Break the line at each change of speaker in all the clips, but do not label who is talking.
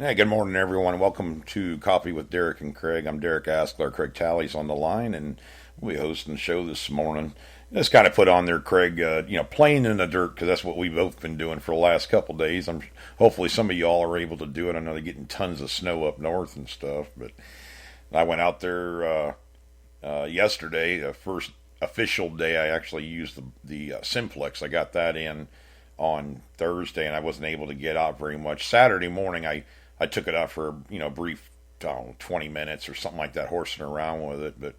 Hey, good morning, everyone. Welcome to Coffee with Derek and Craig. I'm Derek Askler. Craig Talley's on the line, and we'll be hosting the show this morning. Just kind of put on there, Craig, playing in the dirt, because that's what we've both been doing for the last couple of days. Hopefully some of y'all are able to do it. I know they're getting tons of snow up north and stuff, but I went out there yesterday, the first official day I actually used the Simplex. I got that in on Thursday, and I wasn't able to get out very much. Saturday morning, I took it out for a brief, 20 minutes or something like that, horsing around with it. But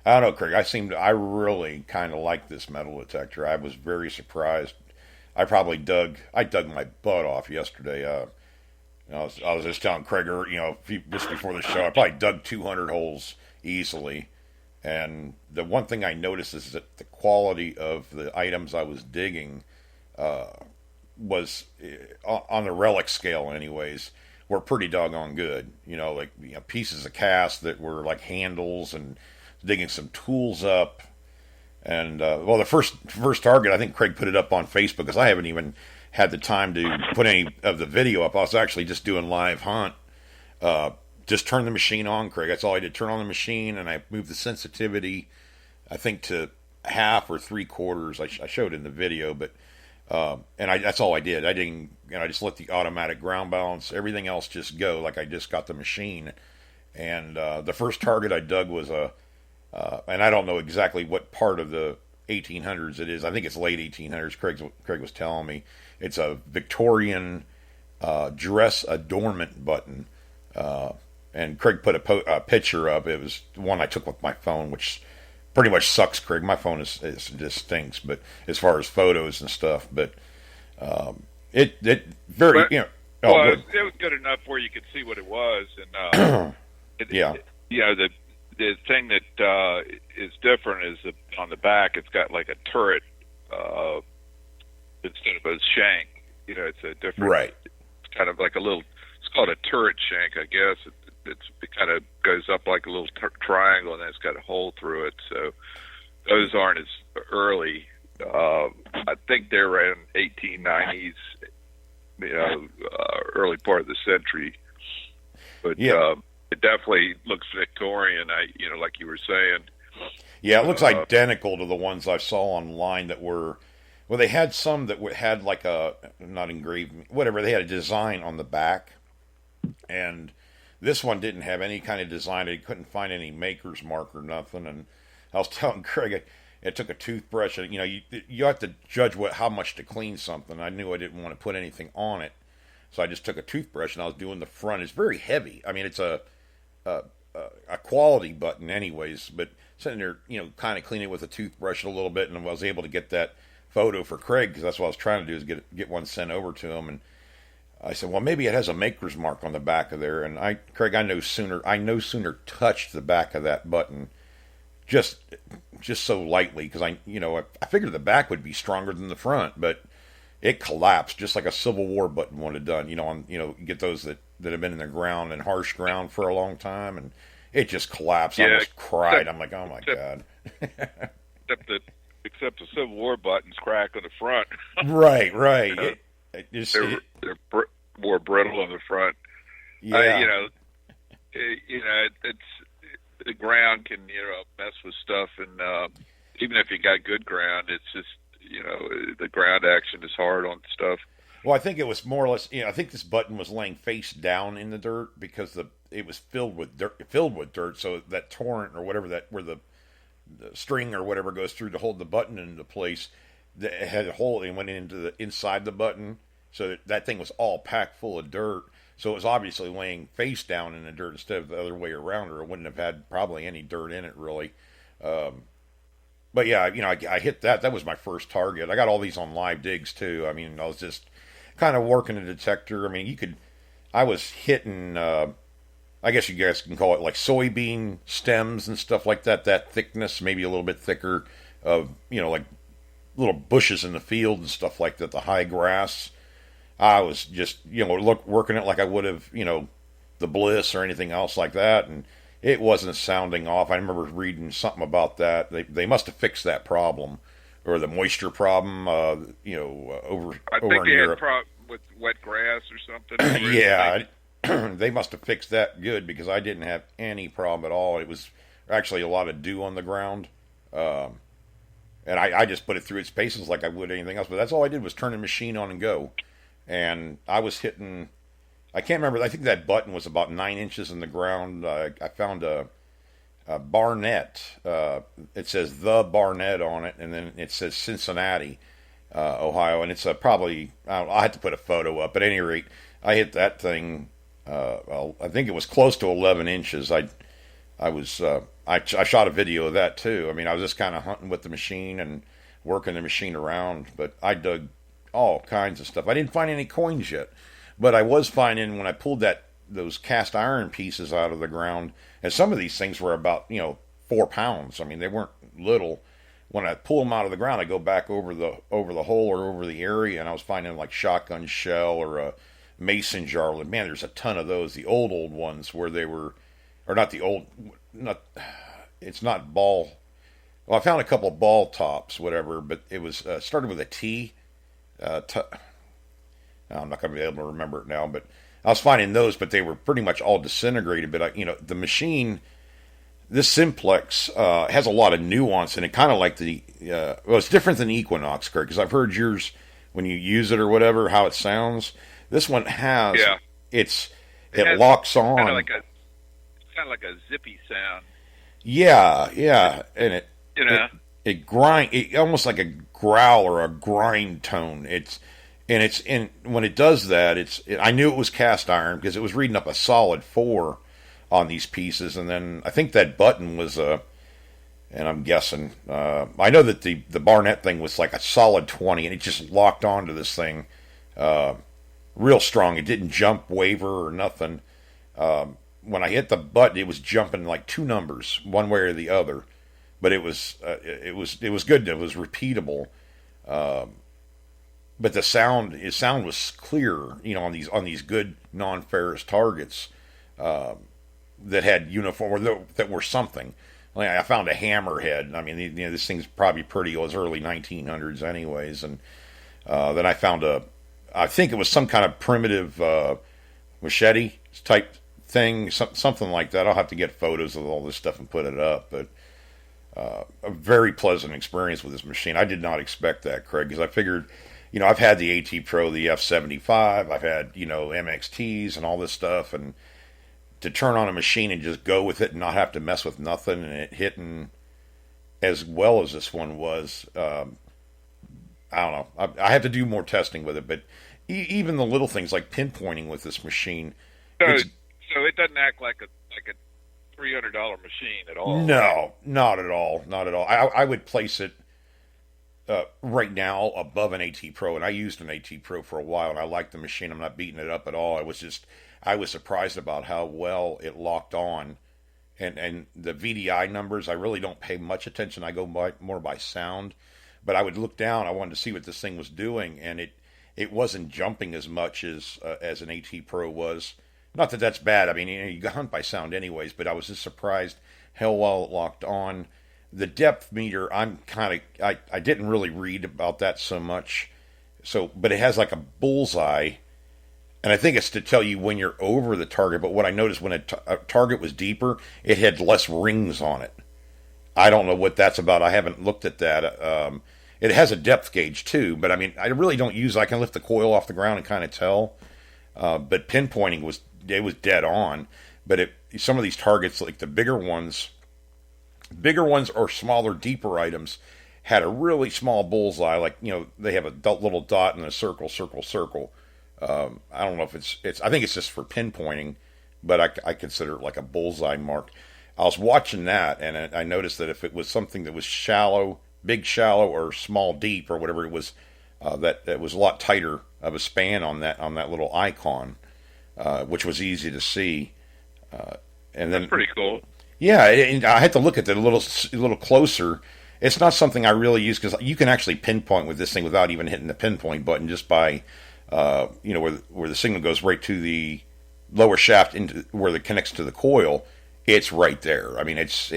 I don't know, Craig. I really kind of like this metal detector. I was very surprised. I dug my butt off yesterday. I was just telling Craig, just before the show, I probably dug 200 holes easily. And the one thing I noticed is that the quality of the items I was digging was on the relic scale, anyways, were pretty doggone good. Pieces of cast that were like handles, and digging some tools up. And the first target, I think Craig put it up on Facebook, because I haven't even had the time to put any of the video up. I was actually just doing live hunt. Just turn the machine on, Craig. That's all I did. Turn on the machine, and I moved the sensitivity, I think, to half or three quarters. I showed in the video, but that's all I did. I didn't, I just let the automatic ground balance, everything else just go like I just got the machine. And the first target I dug was and I don't know exactly what part of the 1800s it is. I think it's late 1800s. Craig was telling me it's a Victorian dress adornment button. And Craig put a picture up. It was one I took with my phone, which pretty much sucks, Craig. My phone is just stinks, but as far as photos and stuff, but it very
but,
oh,
well,
good.
it was good enough where you could see what it was, and
yeah,
the thing that is different is that on the back it's got like a turret instead of a shank. It's a different.
Right.
It's kind of like a little. It's called a turret shank, I guess. It kind of goes up like a little triangle, and then it's got a hole through it. So those aren't as early. I think they're around 1890s, early part of the century. But
yeah.
It definitely looks Victorian. Like you were saying.
Yeah, it looks identical to the ones I saw online that were. Well, they had some that had like a not engraved, whatever. They had a design on the back, and this one didn't have any kind of design. I couldn't find any maker's mark or nothing. And I was telling Craig, it took a toothbrush. And, you have to judge how much to clean something. I knew I didn't want to put anything on it, so I just took a toothbrush and I was doing the front. It's very heavy. I mean, it's a quality button, anyways. But sitting there, kind of cleaning it with a toothbrush a little bit, and I was able to get that photo for Craig, because that's what I was trying to do, is get one sent over to him. And I said, well, maybe it has a maker's mark on the back of there. And Craig, I no sooner touched the back of that button, just so lightly, because I figured the back would be stronger than the front, but it collapsed just like a Civil War button would have done. You get those that have been in the ground and harsh ground for a long time, and it just collapsed. I almost cried. I'm like, oh my god.
Except the Civil War buttons crack on the front.
Right.
They're more brittle on the front.
Yeah.
It's the ground can mess with stuff, and even if you got good ground, it's just the ground action is hard on stuff.
Well, I think it was more or less. I think this button was laying face down in the dirt, because it was filled with dirt. So that torrent or whatever where the string or whatever goes through to hold the button into place, it had a hole and went into the inside the button, so that thing was all packed full of dirt. So it was obviously laying face down in the dirt instead of the other way around, or it wouldn't have had probably any dirt in it really. But yeah, I hit that. That was my first target. I got all these on live digs too. I mean, I was just kind of working a detector. I mean, I was hitting. I guess you guys can call it like soybean stems and stuff like that. That thickness, maybe a little bit thicker, of like little bushes in the field and stuff like that. The high grass. I was just working it like I would have the Bliss or anything else like that, and it wasn't sounding off. I remember reading something about that. They must have fixed that problem, or the moisture problem. Over
I think
over in
they
Europe.
had with wet grass or something.
Yeah, they must have fixed that good because I didn't have any problem at all. It was actually a lot of dew on the ground. And I just put it through its paces like I would anything else. But that's all I did was turn the machine on and go. And I was hitting, I can't remember, I think that button was about 9 inches in the ground. I found a Barnett. It says the Barnett on it, and then it says Cincinnati, Ohio. And it's probably, I had to put a photo up. At any rate, I hit that thing, I think it was close to 11 inches. I shot a video of that too. I mean, I was just kind of hunting with the machine and working the machine around, but I dug all kinds of stuff. I didn't find any coins yet, but I was finding when I pulled those cast iron pieces out of the ground, and some of these things were about 4 pounds. I mean, they weren't little. When I pull them out of the ground, I go back over the hole or over the area, and I was finding like shotgun shell or a mason jar. Man, there's a ton of those. The old ones where they were. Or not the old, it's not ball. Well, I found a couple of ball tops, whatever, but it was started with a T. I'm not going to be able to remember it now, but I was finding those, but they were pretty much all disintegrated. But the machine, this Simplex has a lot of nuance, and it kind of like it's different than the Equinox, Craig, because I've heard yours when you use it or whatever, how it sounds. This one has, it locks on.
Kind of like a zippy sound.
Yeah, and it grind, it almost like a growl or a grind tone. When it does that, I knew it was cast iron because it was reading up a solid 4 on these pieces, and then I think that button was and I'm guessing, I know that the Barnett thing was like a solid 20, and it just locked onto this thing, real strong. It didn't jump, waver, or nothing. When I hit the button, it was jumping like 2 numbers, one way or the other. But it was good. It was repeatable. But the sound was clear, on these good non-ferrous targets that had uniform or that were something. Like I found a hammerhead. I mean, this thing's probably it was early 1900s, anyways. And then I found I think it was some kind of primitive machete type thing, something like that. I'll have to get photos of all this stuff and put it up, but a very pleasant experience with this machine. I did not expect that, Craig, because I figured, I've had the AT Pro, the F75, I've had, MXTs and all this stuff, and to turn on a machine and just go with it and not have to mess with nothing, and it hitting as well as this one was, I don't know. I have to do more testing with it, but even the little things like pinpointing with this machine,
so it doesn't act like a $300 machine at all.
No, not at all. Not at all. I would place it right now above an AT Pro, and I used an AT Pro for a while, and I liked the machine. I'm not beating it up at all. I was surprised about how well it locked on, and the VDI numbers. I really don't pay much attention. I go more by sound, but I would look down. I wanted to see what this thing was doing, and it wasn't jumping as much as an AT Pro was. Not that that's bad. I mean, you hunt by sound anyways, but I was just surprised how well it locked on. The depth meter, I didn't really read about that so much. But it has like a bullseye, and I think it's to tell you when you're over the target. But what I noticed when a target was deeper, it had less rings on it. I don't know what that's about. I haven't looked at that. It has a depth gauge too, but I mean, I really don't use. I can lift the coil off the ground and kind of tell. But pinpointing was dead on. But some of these targets, like the bigger ones or smaller, deeper items, had a really small bullseye. Like they have a little dot and a circle. I don't know if it's. I think it's just for pinpointing, but I consider it like a bullseye mark. I was watching that, and I noticed that if it was something that was shallow, big shallow, or small deep, or whatever it was, that was a lot tighter of a span on that little icon. Which was easy to see, and then
that's pretty cool.
Yeah, and I had to look at it a little closer. It's not something I really use because you can actually pinpoint with this thing without even hitting the pinpoint button, just by where the signal goes right to the lower shaft into where it connects to the coil. It's right there. I mean, it's.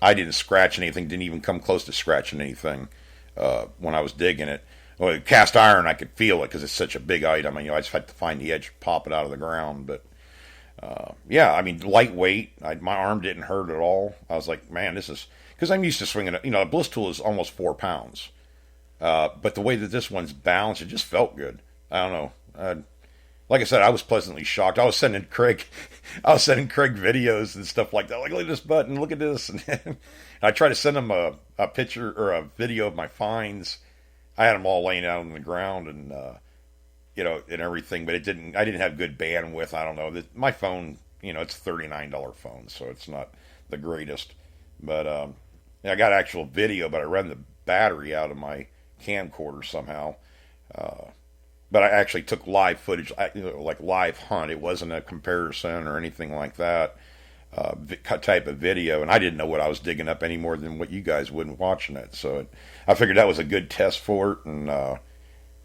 I didn't scratch anything. Didn't even come close to scratching anything when I was digging it. Well, cast iron, I could feel it because it's such a big item. I just had to find the edge, pop it out of the ground. But Yeah, I mean, lightweight. My arm didn't hurt at all. I was like, man, this is because I'm used to swinging. A bliss tool is almost 4 pounds, but the way that this one's balanced, it just felt good. I don't know. Like I said, I was pleasantly shocked. I was sending Craig videos and stuff like that. Like, look at this button, look at this. And I tried to send him a picture or a video of my finds. I had them all laying out on the ground and and everything, but it didn't. I didn't have good bandwidth. I don't know. My phone, it's a $39 phone, so it's not the greatest. But yeah, I got actual video, but I ran the battery out of my camcorder somehow. But I actually took live footage, like live hunt. It wasn't a comparison or anything like that type of video, and I didn't know what I was digging up any more than what you guys would watching it. So I figured that was a good test for it, and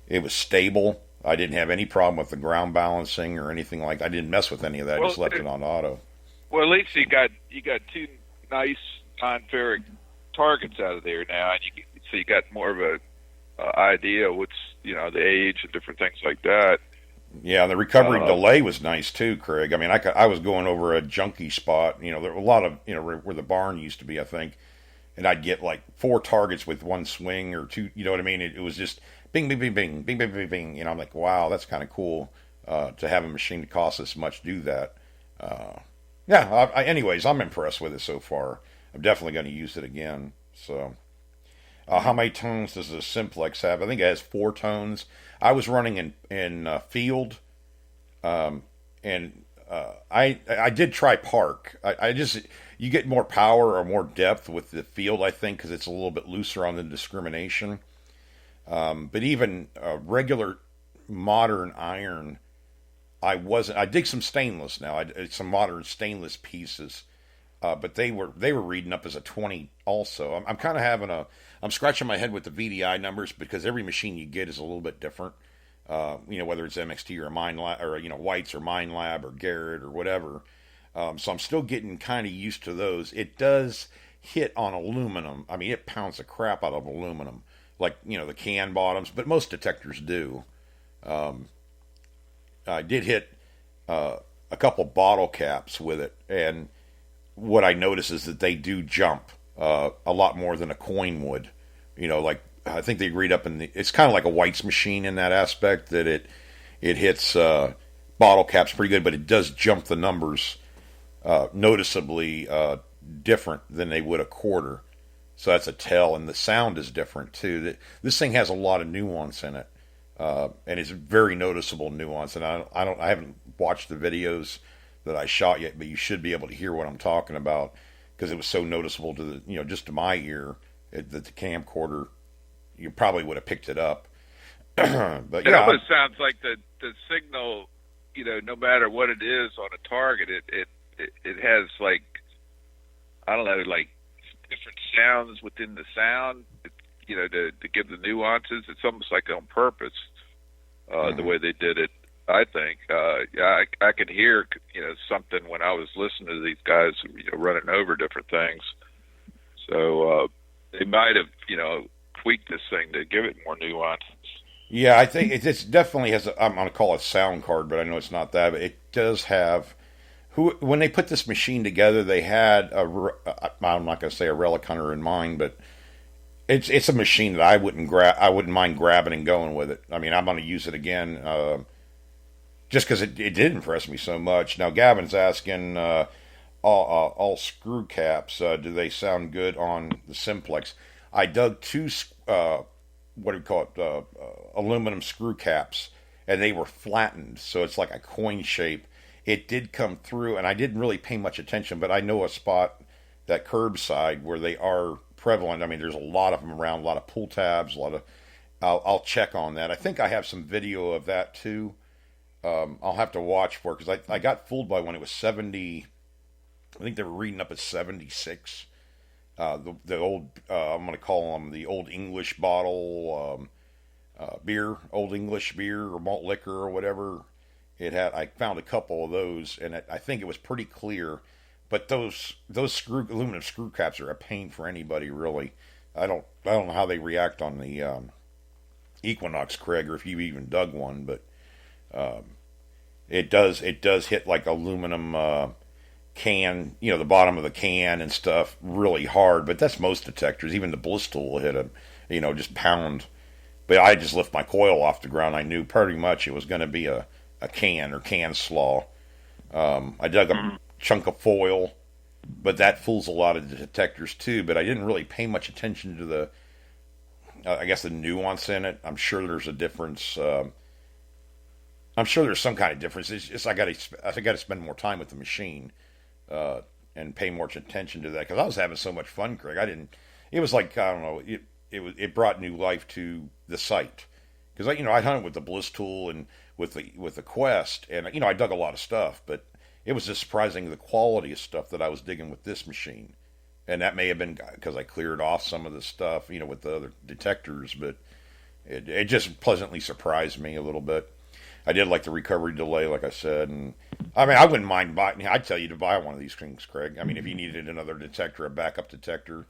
it was stable. I didn't have any problem with the ground balancing or anything like that. I didn't mess with any of that. I just left it on auto.
Well, at least you got two nice non-ferric targets out of there now, and so you got more of a idea what's the age and different things like that.
Yeah, the recovery delay was nice too, Craig. I mean, I was going over a junky spot. There were a lot of where the barn used to be, I think, and I'd get like 4 targets with one swing or 2. You know what I mean? It was just bing, bing, bing, bing, bing, bing, bing, bing. I'm like, wow, that's kind of cool to have a machine that costs this much do that. Yeah. Anyways, I'm impressed with it so far. I'm definitely going to use it again. So. How many tones does the Simplex have? I think it has 4 tones. I was running in field, and I did try park. I just you get more power or more depth with the field, I think, because it's a little bit looser on the discrimination. But even regular modern iron, I wasn't. I dig some stainless now. Some modern stainless pieces. But they were reading up as a 20 also. I'm kind of I'm scratching my head with the VDI numbers because every machine you get is a little bit different. Whether it's MXT or Mine Lab or White's or Mine Lab or Garrett or whatever. So I'm still getting kind of used to those. It does hit on aluminum. I mean, it pounds the crap out of aluminum, like the can bottoms, but most detectors do. I did hit a couple bottle caps with it, and what I notice is that they do jump a lot more than a coin would. Like I think they agreed up it's kind of like a White's machine in that aspect that it hits bottle caps pretty good, but it does jump the numbers noticeably different than they would a quarter. So that's a tell, and the sound is different too. This thing has a lot of nuance in it, and it's very noticeable nuance. And I haven't watched the videos that I shot yet, but you should be able to hear what I'm talking about because it was so noticeable to just to my ear that the camcorder, you probably would have picked it up. But
it almost sounds like the signal, no matter what it is on a target, it has like, I don't know, like different sounds within the sound, to give the nuances. It's almost like on purpose, the way they did it. I think, I could hear, something when I was listening to these guys, running over different things. So they might have, tweaked this thing to give it more nuance.
Yeah, I think it definitely has. I'm going to call it sound card, but I know it's not that. But it does have. When they put this machine together, they had I'm not going to say a relic hunter in mind, but it's a machine that I wouldn't mind grabbing and going with it. I mean, I'm going to use it again. Just because it did impress me so much. Now, Gavin's asking, all screw caps, do they sound good on the Simplex? I dug 2, aluminum screw caps, and they were flattened, so it's like a coin shape. It did come through, and I didn't really pay much attention, but I know a spot, that curbside, where they are prevalent. I mean, there's a lot of them around, a lot of pull tabs, a lot of... I'll check on that. I think I have some video of that, too. I'll have to watch for it because I got fooled by when it was 70. I think they were reading up at 76. The old I'm going to call them the old English bottle beer, old English beer or malt liquor or whatever. I found a couple of those, and I think it was pretty clear. But those aluminum screw caps are a pain for anybody, really. I don't know how they react on the Equinox, Craig, or if you even dug one, but it does hit like aluminum can, the bottom of the can and stuff really hard. But that's most detectors. Even the bliss tool will hit them, just pound. But I just lift my coil off the ground. I knew pretty much it was going to be a can or can slaw. I dug a chunk of foil, but that fools a lot of the detectors too. But I didn't really pay much attention to I guess the nuance in it. I'm sure there's a difference. I'm sure there's some kind of difference. It's just I got to spend more time with the machine and pay more attention to that because I was having so much fun, Craig. It was like I don't know. It brought new life to the site because I hunted with the bliss tool and with the Quest, and I dug a lot of stuff, but it was just surprising the quality of stuff that I was digging with this machine. And that may have been because I cleared off some of the stuff, with the other detectors, but it just pleasantly surprised me a little bit. I did like the recovery delay, like I said, and I mean, I wouldn't mind buying. I'd tell you to buy one of these things, Craig. I mean, if you needed another detector, a backup detector,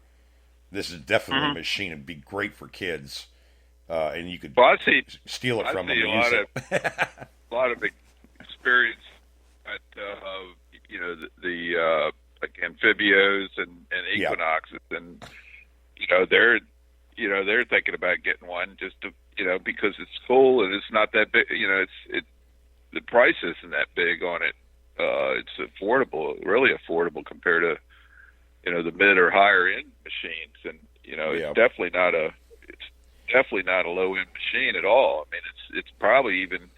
this is definitely a machine. It'd be great for kids, and you could steal it from them.
A lot of experience at the like Amphibios and Equinoxes, and they're thinking about getting one just to because it's cool and it's not that big. The price isn't that big on it. It's affordable, really affordable compared to the mid or higher end machines, and it's definitely not a low end machine at all. I mean, it's probably even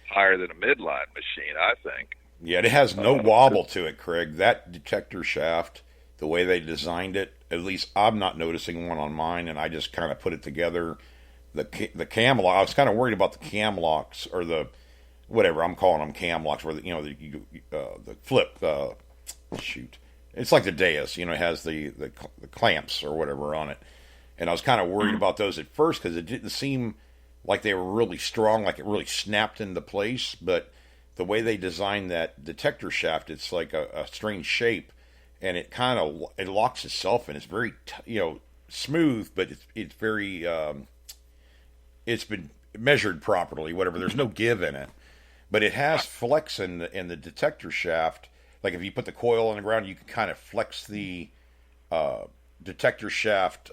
higher than a midline machine, I think.
Yeah, it has no wobble to it, Craig. That detector shaft, the way they designed it, at least I'm not noticing one on mine, and I just kind of put it together. The cam lock, I was kind of worried about the cam locks, or the, whatever, I'm calling them cam locks, where the flip, shoot. It's like the Deus, it has the clamps or whatever on it. And I was kind of worried about those at first because it didn't seem like they were really strong, like it really snapped into place, but the way they designed that detector shaft, it's like a strange shape, and it locks itself in. It's very smooth, but it's very it's been measured properly. Whatever, there's no give in it, but it has flex in the detector shaft. Like if you put the coil on the ground, you can kind of flex the detector shaft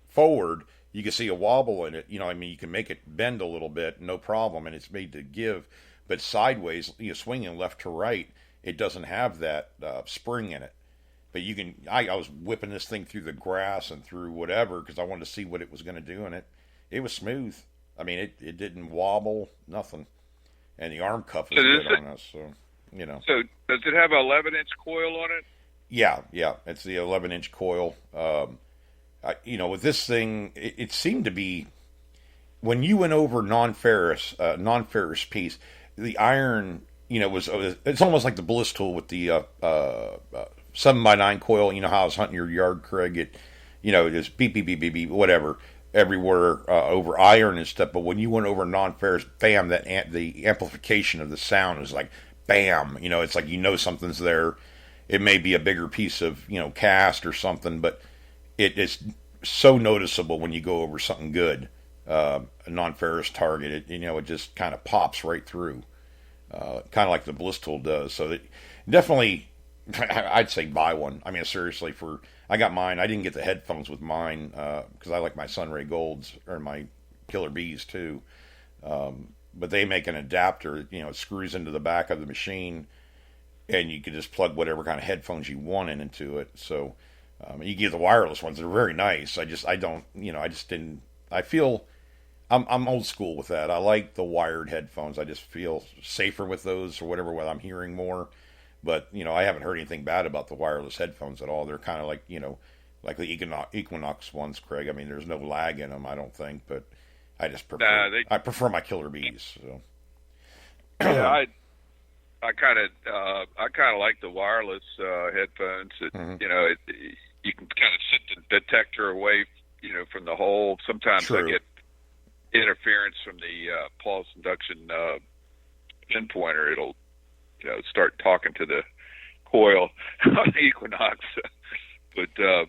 forward. You can see a wobble in it. You can make it bend a little bit, no problem, and it's made to give. But sideways, swinging left to right, it doesn't have that spring in it. But you can. I was whipping this thing through the grass and through whatever because I wanted to see what it was going to do, and it was smooth. I mean, it didn't wobble, nothing, and the arm cuff is good on us. So
So does it have an 11-inch coil on it?
Yeah, it's the 11-inch coil. With this thing, it seemed to be when you went over non-ferrous piece. The iron, it's almost like the bliss tool with the 7x9 coil. You know how I was hunting your yard, Craig? It just beep, beep, beep, beep, beep, whatever, everywhere over iron and stuff. But when you went over non-ferrous, bam, the amplification of the sound is like, bam, it's like something's there. It may be a bigger piece of, cast or something, but it is so noticeable when you go over something good. A non-ferrous target, it just kind of pops right through, kind of like the bliss tool does. So definitely, I'd say buy one. I mean, seriously, I got mine. I didn't get the headphones with mine because I like my Sunray Golds or my Killer Bees too. But they make an adapter. It screws into the back of the machine, and you can just plug whatever kind of headphones you want into it. So you get the wireless ones; they're very nice. I just didn't. I feel I'm old school with that. I like the wired headphones. I just feel safer with those or whatever when I'm hearing more. But, I haven't heard anything bad about the wireless headphones at all. They're kind of like, like the Equinox ones, Craig. I mean, there's no lag in them, I don't think, but I just prefer I prefer my Killer Bees. So.
Yeah, I kind of like the wireless headphones. You can kind of sit the detector away from the hole. Sometimes
True.
I get interference from the pulse induction pinpointer. It'll, start talking to the coil on the Equinox. But, I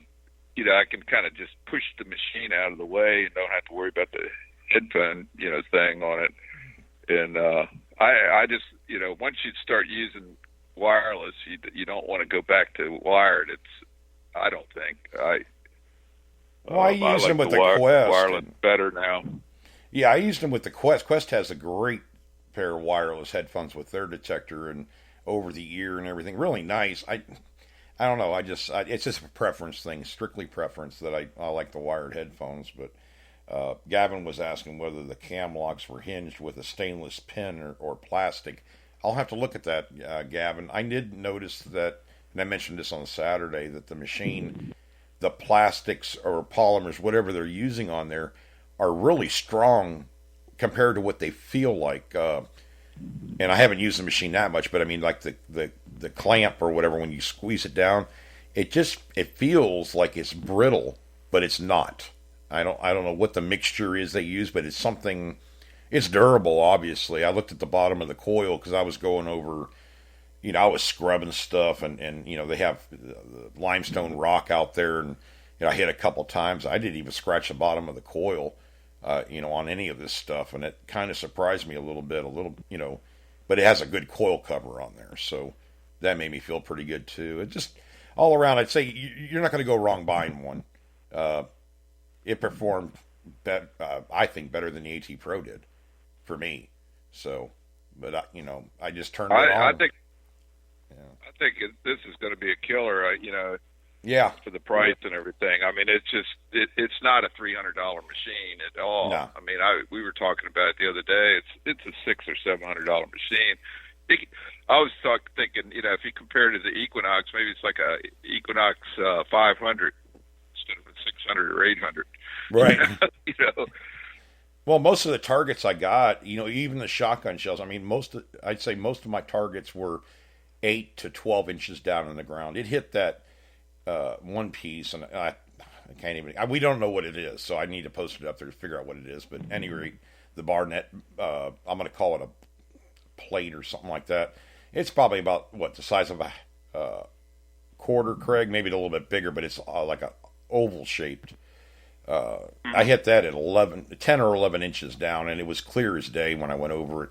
can kind of just push the machine out of the way and don't have to worry about the headphone, thing on it. And I you start using wireless, you don't want to go back to wired. I don't think
Well, I use
like
them with the Quest.
wireless better now.
Yeah, I used them with the Quest. Quest has a great pair of wireless headphones with their detector and over the ear and everything. Really nice. I don't know. It's just a preference thing, strictly preference that I like the wired headphones. But Gavin was asking whether the cam locks were hinged with a stainless pin or plastic. I'll have to look at that, Gavin. I did notice that, and I mentioned this on Saturday, that the machine, the plastics or polymers, whatever they're using on there, are really strong compared to what they feel like. And I haven't used the machine that much, but I mean, like the clamp or whatever, when you squeeze it down, it feels like it's brittle, but it's not. I don't know what the mixture is they use, but it's something. It's durable, obviously. I looked at the bottom of the coil because I was going over, I was scrubbing stuff, and they have the limestone rock out there, and I hit a couple times. I didn't even scratch the bottom of the coil, on any of this stuff, and it kind of surprised me a little bit, but it has a good coil cover on there, so that made me feel pretty good too. It just all around, I'd say you're not going to go wrong buying one. It performed, I think, better than the AT Pro did for me. So, but I just turned it on.
I think this is going to be a killer.
Yeah.
For the price and everything. I mean, it's not a $300 machine at all.
No.
I mean, we were talking about it the other day. It's a $600 or $700 machine. I was thinking, if you compare it to the Equinox, maybe it's like a Equinox 500 instead of a 600 or 800.
Right. Well, most of the targets I got, even the shotgun shells. I mean, I'd say most of my targets were 8 to 12 inches down in the ground. It hit that one piece, and I can't even. We don't know what it is, so I need to post it up there to figure out what it is. But at any rate, the Barnett, I'm going to call it a plate or something like that. It's probably about the size of a quarter, Craig, maybe a little bit bigger, but it's like a oval shaped. I hit that at 10 or 11 inches down, and it was clear as day when I went over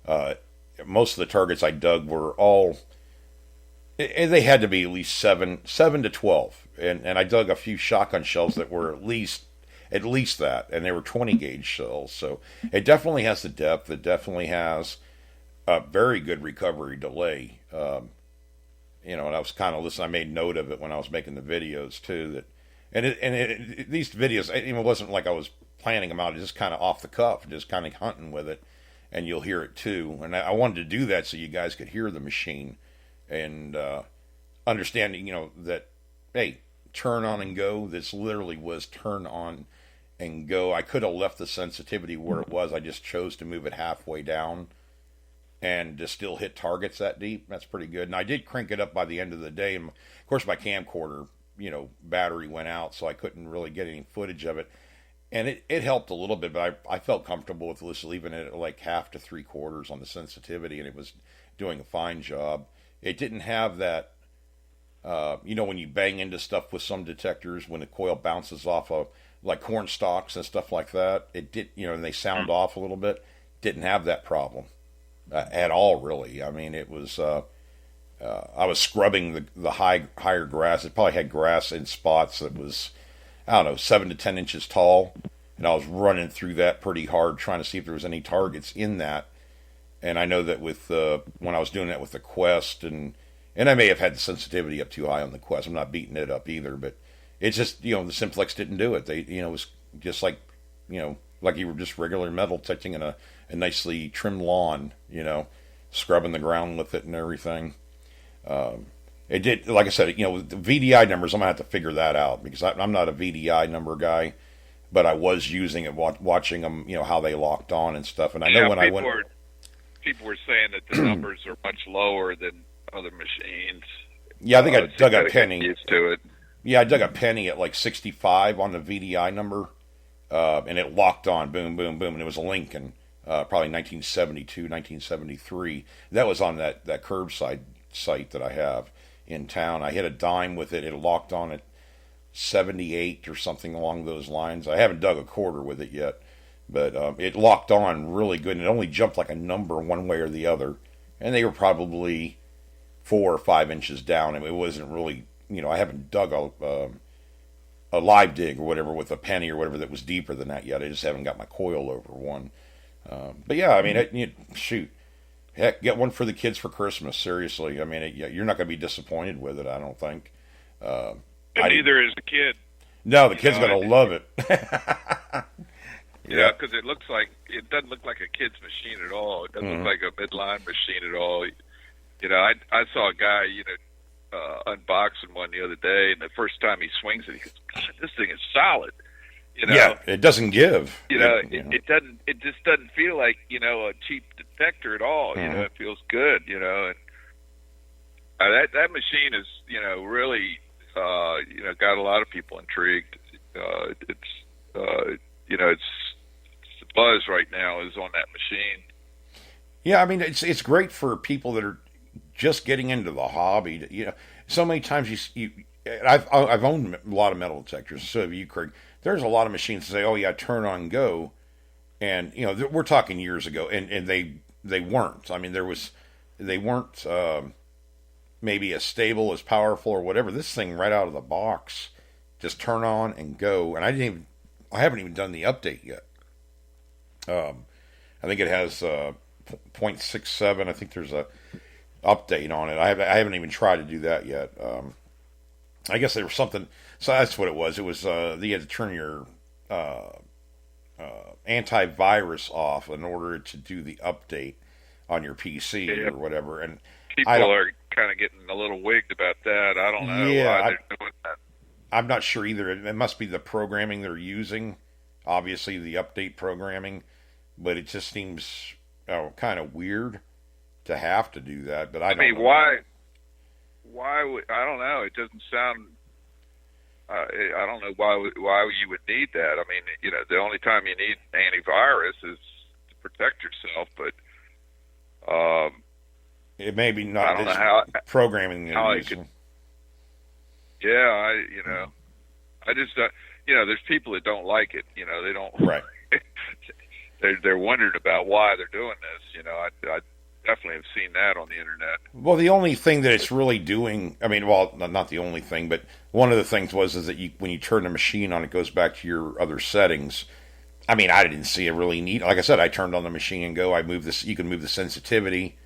it. Most of the targets I dug were all. They had to be at least 7 to 12, and I dug a few shotgun shells that were at least that, and they were 20 gauge shells. So it definitely has the depth. It definitely has a very good recovery delay. And I was kind of listening. I made note of it when I was making the videos too. These videos, it wasn't like I was planning them out. It's just kind of off the cuff, just kind of hunting with it, and you'll hear it too. And I wanted to do that so you guys could hear the machine. And understanding, that, hey, turn on and go. This literally was turn on and go. I could have left the sensitivity where it was. I just chose to move it halfway down and to still hit targets that deep. That's pretty good. And I did crank it up by the end of the day. And of course, my camcorder, battery went out, so I couldn't really get any footage of it. And it helped a little bit, but I felt comfortable with this, leaving it at like 1/2 to 3/4 on the sensitivity, and it was doing a fine job. It didn't have that, when you bang into stuff with some detectors, when the coil bounces off of, like corn stalks and stuff like that, it did, and they sound off a little bit. Didn't have that problem at all, really. I mean, it was, I was scrubbing the higher grass. It probably had grass in spots that was, I don't know, 7 to 10 inches tall, and I was running through that pretty hard, trying to see if there was any targets in that. And I know that with when I was doing that with the Quest, and I may have had the sensitivity up too high on the Quest. I'm not beating it up either, but it's just, the Simplex didn't do it. They, it was just like, like you were just regular metal touching in a nicely trimmed lawn, scrubbing the ground with it and everything. It did, like I said, the VDI numbers, I'm going to have to figure that out because I'm not a VDI number guy, but I was using it, watching them, how they locked on and stuff. And I know when I went.
People were saying that the numbers are much lower than other machines.
Yeah, I think I dug a penny.
Used to it.
Yeah, I dug a penny at like 65 on the VDI number, and it locked on, boom, boom, boom, and it was a Lincoln, probably 1972, 1973. That was on that curbside site that I have in town. I hit a dime with it. It locked on at 78 or something along those lines. I haven't dug a quarter with it yet. But it locked on really good, and it only jumped like a number one way or the other, and they were probably 4 or 5 inches down. And it wasn't really, I haven't dug a live dig or whatever with a penny or whatever that was deeper than that yet. I just haven't got my coil over one. But yeah, I mean, shoot, heck, get one for the kids for Christmas. Seriously, I mean, you're not going to be disappointed with it. I don't think.
Neither is the kid.
No, the kid's going to love it.
Yeah, because it doesn't look like a kid's machine at all. It doesn't look like a midline machine at all. I saw a guy, unboxing one the other day, and the first time he swings it, he goes, "God, this thing is solid."
Yeah, it doesn't give.
It doesn't. It just doesn't feel like a cheap detector at all. It feels good. And that machine is really got a lot of people intrigued. It's the buzz right now is on that machine.
Yeah, I mean it's great for people that are just getting into the hobby. So many times I've owned a lot of metal detectors. So have you, Craig. There's a lot of machines that say, "Oh yeah, turn on go," and we're talking years ago, and they weren't. I mean, they weren't maybe as stable, as powerful, or whatever. This thing right out of the box, just turn on and go. And I haven't even done the update yet. I think it has 0.67. I think there's a update on it. I haven't even tried to do that yet. I guess there was something. So that's what it was. It was you had to turn your antivirus off in order to do the update on your PC or whatever. And
people are kind of getting a little wigged about that. I don't know why they're doing that.
I'm not sure either. It must be the programming they're using, obviously the update programming, but it just seems kind of weird to have to do that. But I mean,
why? Why would I don't know? It doesn't sound. I don't know why you would need that. I mean, the only time you need antivirus is to protect yourself, but
it may be not. I don't know how programming they're using.
Yeah, I just there's people that don't like it. They don't.
Right.
they're wondering about why they're doing this. I definitely have seen that on the internet.
Well, the only thing that it's really doing, I mean, well, not the only thing, but one of the things is that when you turn the machine on, it goes back to your other settings. I mean, I didn't see a really neat. Like I said, I turned on the machine and go. I moved this. You can move the sensitivity.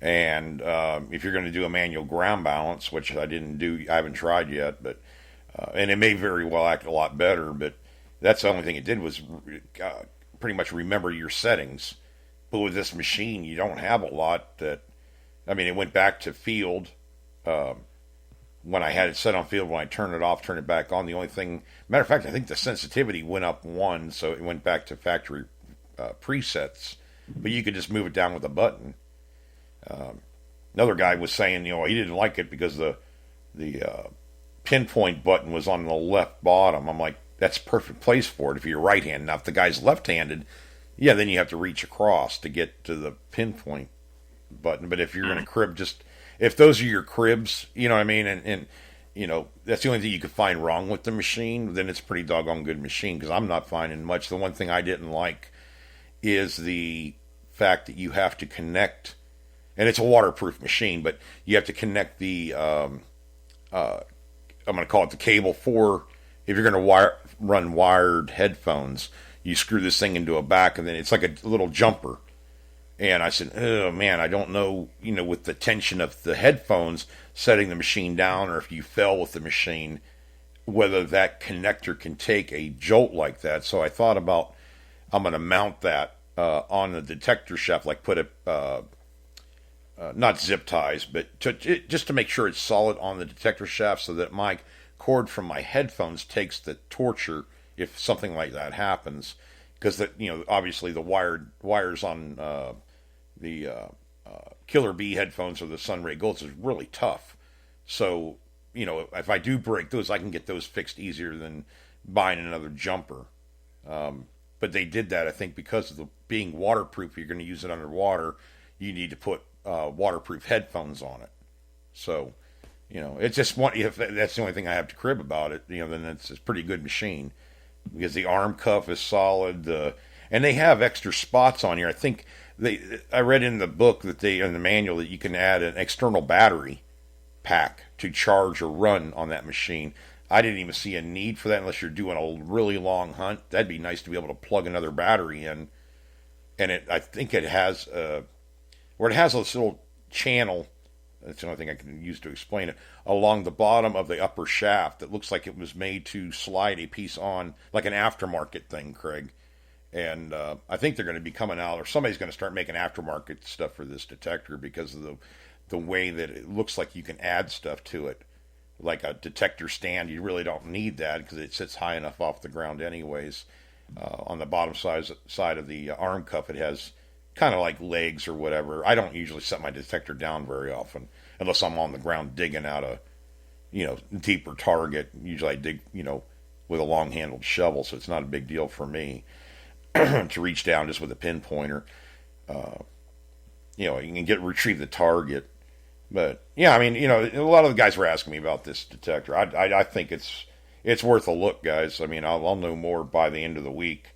And if you're going to do a manual ground balance, which I didn't do, I haven't tried yet, but and it may very well act a lot better. But that's the only thing it did was pretty much remember your settings. But with this machine, you don't have a lot that. I mean, it went back to field when I had it set on field. When I turned it off, turned it back on. The only thing, matter of fact, I think the sensitivity went up 1, so it went back to factory presets. But you could just move it down with a button. Another guy was saying, he didn't like it because the pinpoint button was on the left bottom. I'm like, that's perfect place for it if you're right-handed. Now, if the guy's left-handed, yeah, then you have to reach across to get to the pinpoint button. But if you're in a crib, if those are your cribs, you know what I mean, and that's the only thing you could find wrong with the machine, then it's a pretty doggone good machine, because I'm not finding much. The one thing I didn't like is the fact that you have to connect. And it's a waterproof machine, but you have to connect the, I'm going to call it the cable for, if you're going to run wired headphones, you screw this thing into a back, and then it's like a little jumper. And I said, oh man, I don't know, with the tension of the headphones setting the machine down, or if you fell with the machine, whether that connector can take a jolt like that. So I thought about, I'm going to mount that on the detector shaft, like put it, not zip ties, but just to make sure it's solid on the detector shaft, so that my cord from my headphones takes the torture if something like that happens. Because obviously the wires on the Killer Bee headphones or the Sunray Golds is really tough. So if I do break those, I can get those fixed easier than buying another jumper. But they did that, I think, because of being waterproof. You're going to use it underwater. You need to put waterproof headphones on it. So, it's just if that's the only thing I have to crib about it, then it's a pretty good machine, because the arm cuff is solid, and they have extra spots on here. I think I read in the book that in the manual that you can add an external battery pack to charge or run on that machine. I didn't even see a need for that unless you're doing a really long hunt. That'd be nice to be able to plug another battery in. And I think it has, or it has this little channel. That's the only thing I can use to explain it. Along the bottom of the upper shaft that looks like it was made to slide a piece on, like an aftermarket thing, Craig. And I think they're going to be coming out, or somebody's going to start making aftermarket stuff for this detector because of the way that it looks like you can add stuff to it. Like a detector stand, you really don't need that because it sits high enough off the ground anyways. On the bottom side of the arm cuff, it has kind of like legs or whatever. I don't usually set my detector down very often unless I'm on the ground digging out a, deeper target. Usually I dig, with a long-handled shovel, so it's not a big deal for me to reach down just with a pinpointer. You can retrieve the target. But yeah, I mean, a lot of the guys were asking me about this detector. I think it's worth a look, guys. I mean, I'll know more by the end of the week.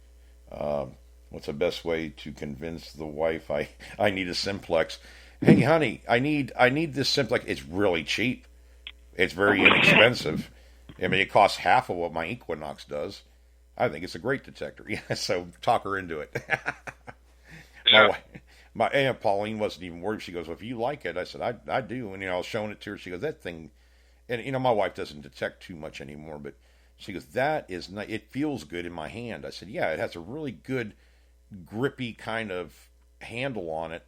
What's the best way to convince the wife I need a simplex? Hey, honey, I need this simplex. It's really cheap. It's very inexpensive. I mean, it costs half of what my Equinox does. I think it's a great detector. Yeah, so talk her into it.
Yeah.
My Aunt Pauline wasn't even worried. She goes, well, if you like it, I said, I do. And, I was showing it to her. She goes, that thing, and, my wife doesn't detect too much anymore, but she goes, that is not, it feels good in my hand. I said, yeah, it has a really good grippy kind of handle on it,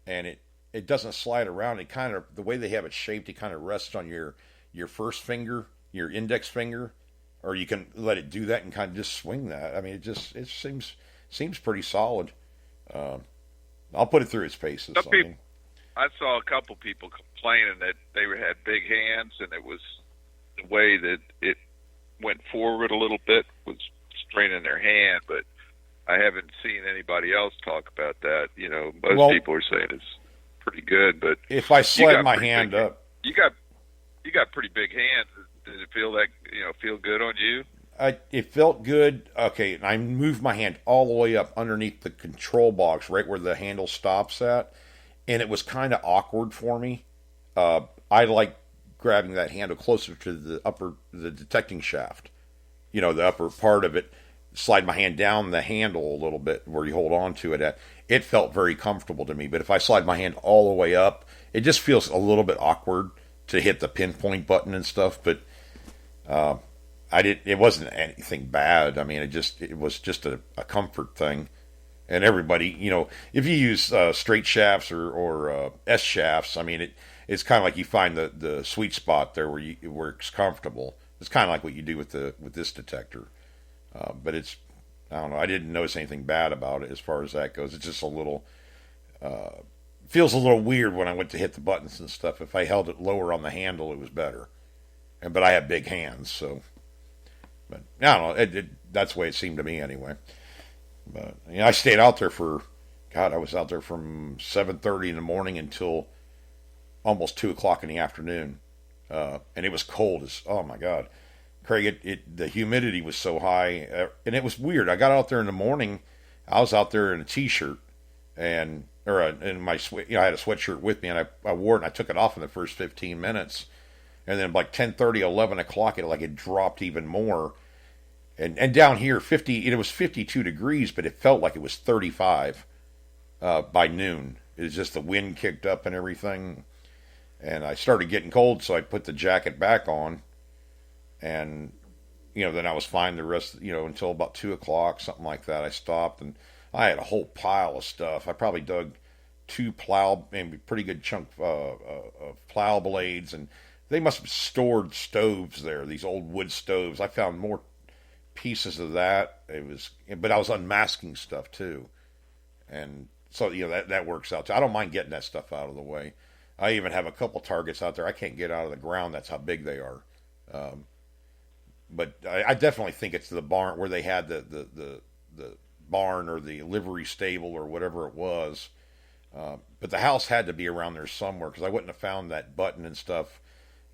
and it doesn't slide around. It kind of, the way they have it shaped, it kind of rests on your first finger, your index finger, or you can let it do that and kind of just swing that. I mean, it seems pretty solid. I'll put it through its paces.
I saw a couple people complaining that they had big hands, and it was the way that it went forward a little bit was straining their hand, but I haven't seen anybody else talk about that. Most people are saying it's pretty good, but
if I slide my hand up,
you got pretty big hands. Did it feel good on you?
It felt good. Okay, I moved my hand all the way up underneath the control box, right where the handle stops at, and it was kind of awkward for me. I like grabbing that handle closer to the detecting shaft. The upper part of it. Slide my hand down the handle a little bit where you hold on to it at. It felt very comfortable to me. But if I slide my hand all the way up, it just feels a little bit awkward to hit the pinpoint button and stuff. But it wasn't anything bad. I mean, it was just a comfort thing. And everybody, if you use straight shafts or S shafts, I mean, it's kind of like you find the sweet spot there where it's comfortable. It's kind of like what you do with this detector. But I don't know, I didn't notice anything bad about it as far as that goes. It's just a little, feels a little weird when I went to hit the buttons and stuff. If I held it lower on the handle, it was better. But I have big hands, so. But I don't know, that's the way it seemed to me anyway. But I stayed out there I was out there from 7:30 in the morning until almost 2 o'clock in the afternoon. And it was cold oh my God. Craig, the humidity was so high, and it was weird. I got out there in the morning. I was out there in a t-shirt in my I had a sweatshirt with me, and I wore it, and I took it off in the first 15 minutes, and then like 10:30, 11 o'clock, it dropped even more. And down here, it was 52 degrees, but it felt like it was 35 by noon. It was just the wind kicked up and everything, and I started getting cold, so I put the jacket back on. And, then I was fine the rest, until about 2 o'clock, something like that. I stopped, and I had a whole pile of stuff. I probably dug maybe pretty good chunk of plow blades, and they must have stored stoves there, these old wood stoves. I found more pieces of that. But I was unmasking stuff too. And so, that works out too. I don't mind getting that stuff out of the way. I even have a couple targets out there I can't get out of the ground. That's how big they are. But I definitely think it's the barn where they had the barn or the livery stable or whatever it was. But the house had to be around there somewhere because I wouldn't have found that button and stuff.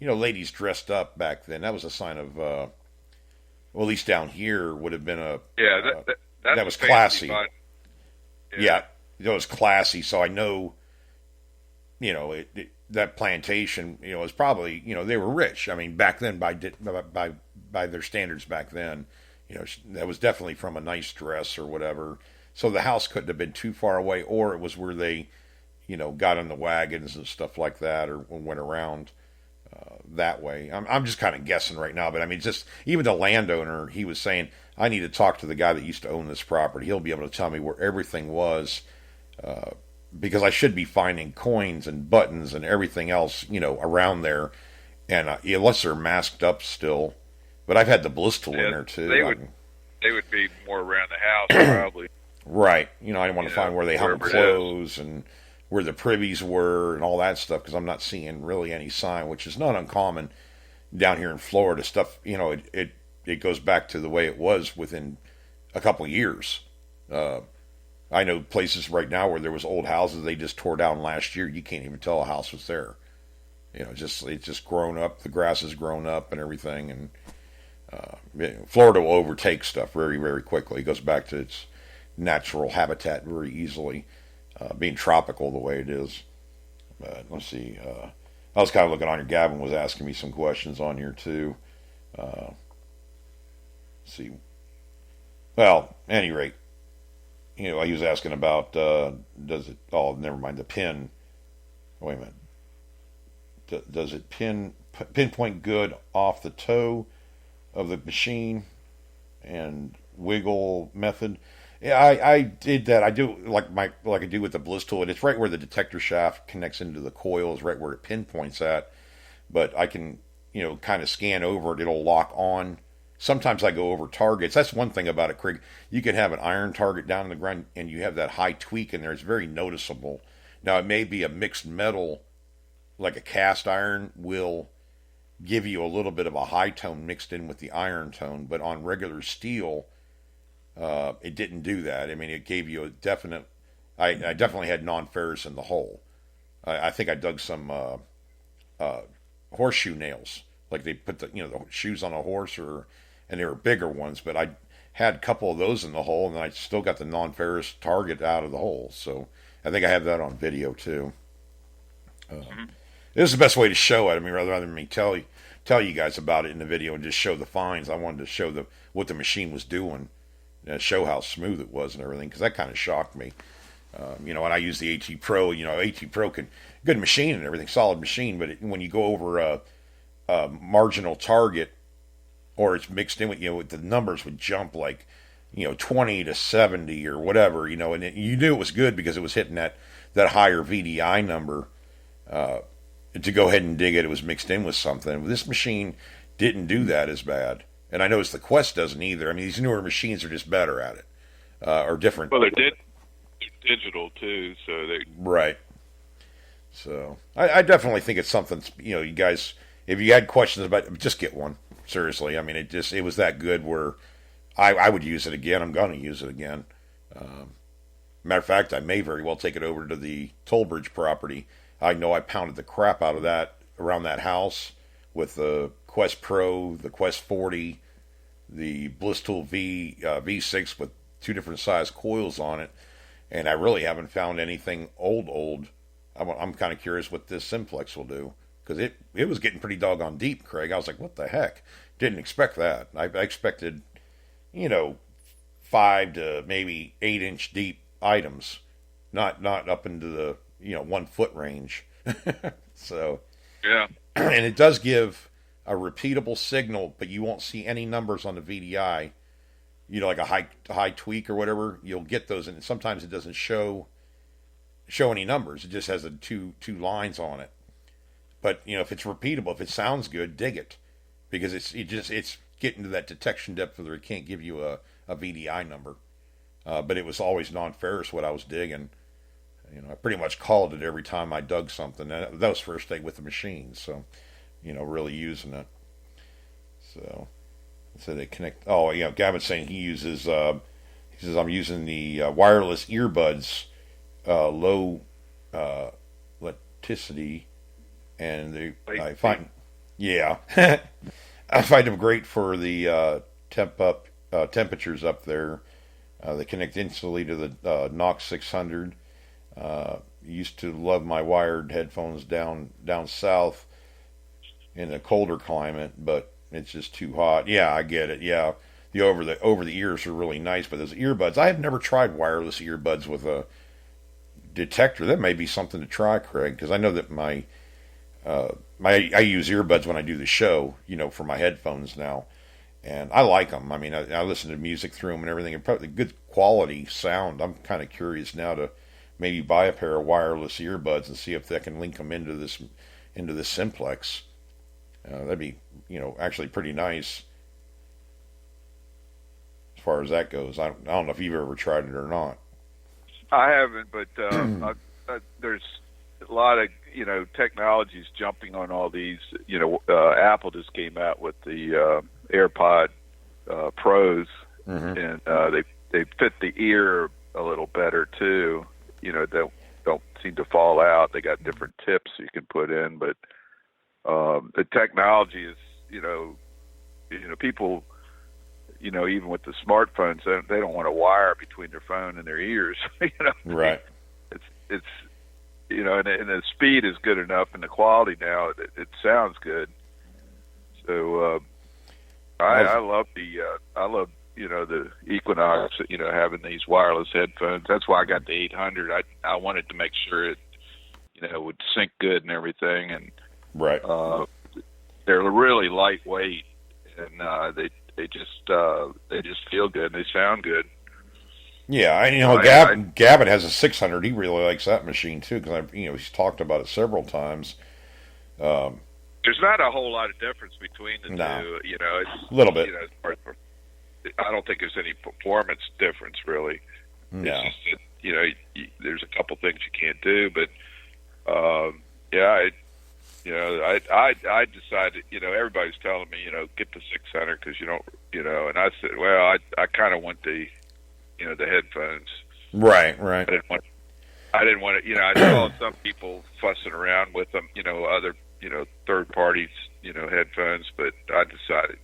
Ladies dressed up back then. That was a sign of, well, at least down here would have been
that
was classy.
Yeah.
it was classy. So I know, that plantation, is probably, they were rich. I mean, back then by their standards back then, that was definitely from a nice dress or whatever. So the house couldn't have been too far away, or it was where they, got in the wagons and stuff like that, or went around that way. I'm just kind of guessing right now, but I mean, just even the landowner, he was saying, I need to talk to the guy that used to own this property. He'll be able to tell me where everything was, because I should be finding coins and buttons and everything else, around there, and unless they're masked up still. But I've had the bliss tool in there too.
They would be more around the house probably.
Right. I want to find where they hung clothes and where the privies were and all that stuff, because I'm not seeing really any sign, which is not uncommon down here in Florida. Stuff, it goes back to the way it was within a couple of years. I know places right now where there was old houses they just tore down last year. You can't even tell a house was there. It's just grown up. The grass has grown up and everything, and Florida will overtake stuff very, very quickly. It goes back to its natural habitat very easily, being tropical the way it is. But let's see. I was kind of looking on here. Gavin was asking me some questions on here too. Let's see. Well, at any rate, he was asking about does it? Oh, never mind. The pin. Wait a minute. Does it pinpoint good off the toe of the machine and wiggle method? Yeah, I did that. I do like I do with the bliss tool, and it's right where the detector shaft connects into the coil is right where it pinpoints at. But I can kind of scan over it. It'll lock on. Sometimes I go over targets. That's one thing about it, Craig. You can have an iron target down in the ground, and you have that high tweak in there. It's very noticeable. Now it may be a mixed metal, like a cast iron will give you a little bit of a high tone mixed in with the iron tone, but on regular steel, it didn't do that. I mean, it gave you a definite. I definitely had non-ferrous in the hole. I think I dug some horseshoe nails, like they put the shoes on a horse, and they were bigger ones. But I had a couple of those in the hole, and I still got the non-ferrous target out of the hole. So I think I have that on video too. This is the best way to show it. I mean, rather than me tell you guys about it in the video and just show the finds, I wanted to show what the machine was doing. Show how smooth it was and everything, because that kind of shocked me. And I use the AT Pro. AT Pro good machine and everything, solid machine. But when you go over a marginal target, or it's mixed in with the numbers would jump like 20 to 70 or whatever, and you knew it was good because it was hitting that higher VDI number. To go ahead and dig it, it was mixed in with something. This machine didn't do that as bad. And I noticed the Quest doesn't either. I mean, these newer machines are just better at it, or different.
Well, they're digital too, so they
right. So I definitely think it's something. You guys, if you had questions about it, just get one. Seriously, I mean, it was that good where I would use it again. I'm going to use it again. Matter of fact, I may very well take it over to the Tollbridge property. I know I pounded the crap out of that around that house with the Quest Pro, the Quest 40, the Bliss Tool V6 with two different size coils on it, and I really haven't found anything old. I'm kind of curious what this Simplex will do, because it was getting pretty doggone deep, Craig. I was like, what the heck? Didn't expect that. I expected, 5 to maybe 8 inch deep items, not up into the 1 foot range. So
yeah,
and it does give a repeatable signal, but you won't see any numbers on the VDI. Like a high tweak or whatever, you'll get those, and sometimes it doesn't show any numbers. It just has the two lines on it. But if it's repeatable, if it sounds good, dig it, because it's getting to that detection depth where it can't give you a VDI number. But it was always non-ferrous what I was digging. I pretty much called it every time I dug something. That was first day with the machine, so really using it. So they connect. Oh, Gavin's saying he says I'm using the wireless earbuds, low latency, and I find I find them great for the temperatures up there. They connect instantly to the Knox 600. Used to love my wired headphones down south in a colder climate, but it's just too hot. Yeah, I get it. Yeah, the over the ears are really nice, but those earbuds, I have never tried wireless earbuds with a detector. That may be something to try, Craig, because I know that I use earbuds when I do the show, for my headphones now, and I like them. I mean, I listen to music through them and everything, and probably good quality sound. I'm kind of curious now to maybe buy a pair of wireless earbuds and see if they can link them into this simplex. That'd be, actually pretty nice as far as that goes. I don't know if you've ever tried it or not.
I haven't, but there's a lot of technologies jumping on all these. Apple just came out with the AirPod Pros, and they fit the ear a little better too. They don't seem to fall out. They got different tips you can put in, but the technology is, people, even with the smartphones, they don't want to wire between their phone and their ears.
Right.
It's and the speed is good enough, and the quality now it sounds good. So I love the Equinox, having these wireless headphones. That's why I got the 800. I wanted to make sure it would sync good and everything, and
right.
They're really lightweight, and they just feel good and they sound good.
Yeah, Gavin has a 600. He really likes that machine too, because he's talked about it several times.
There's not a whole lot of difference between the two. It's
a little bit.
I don't think there's any performance difference really.
No.
It's just that, there's a couple things you can't do, but I decided, everybody's telling me, get the 600 because you don't, and I said, well, I kind of want the headphones.
Right.
I didn't want to, I saw some people fussing around with them, other, third parties, headphones, but I decided,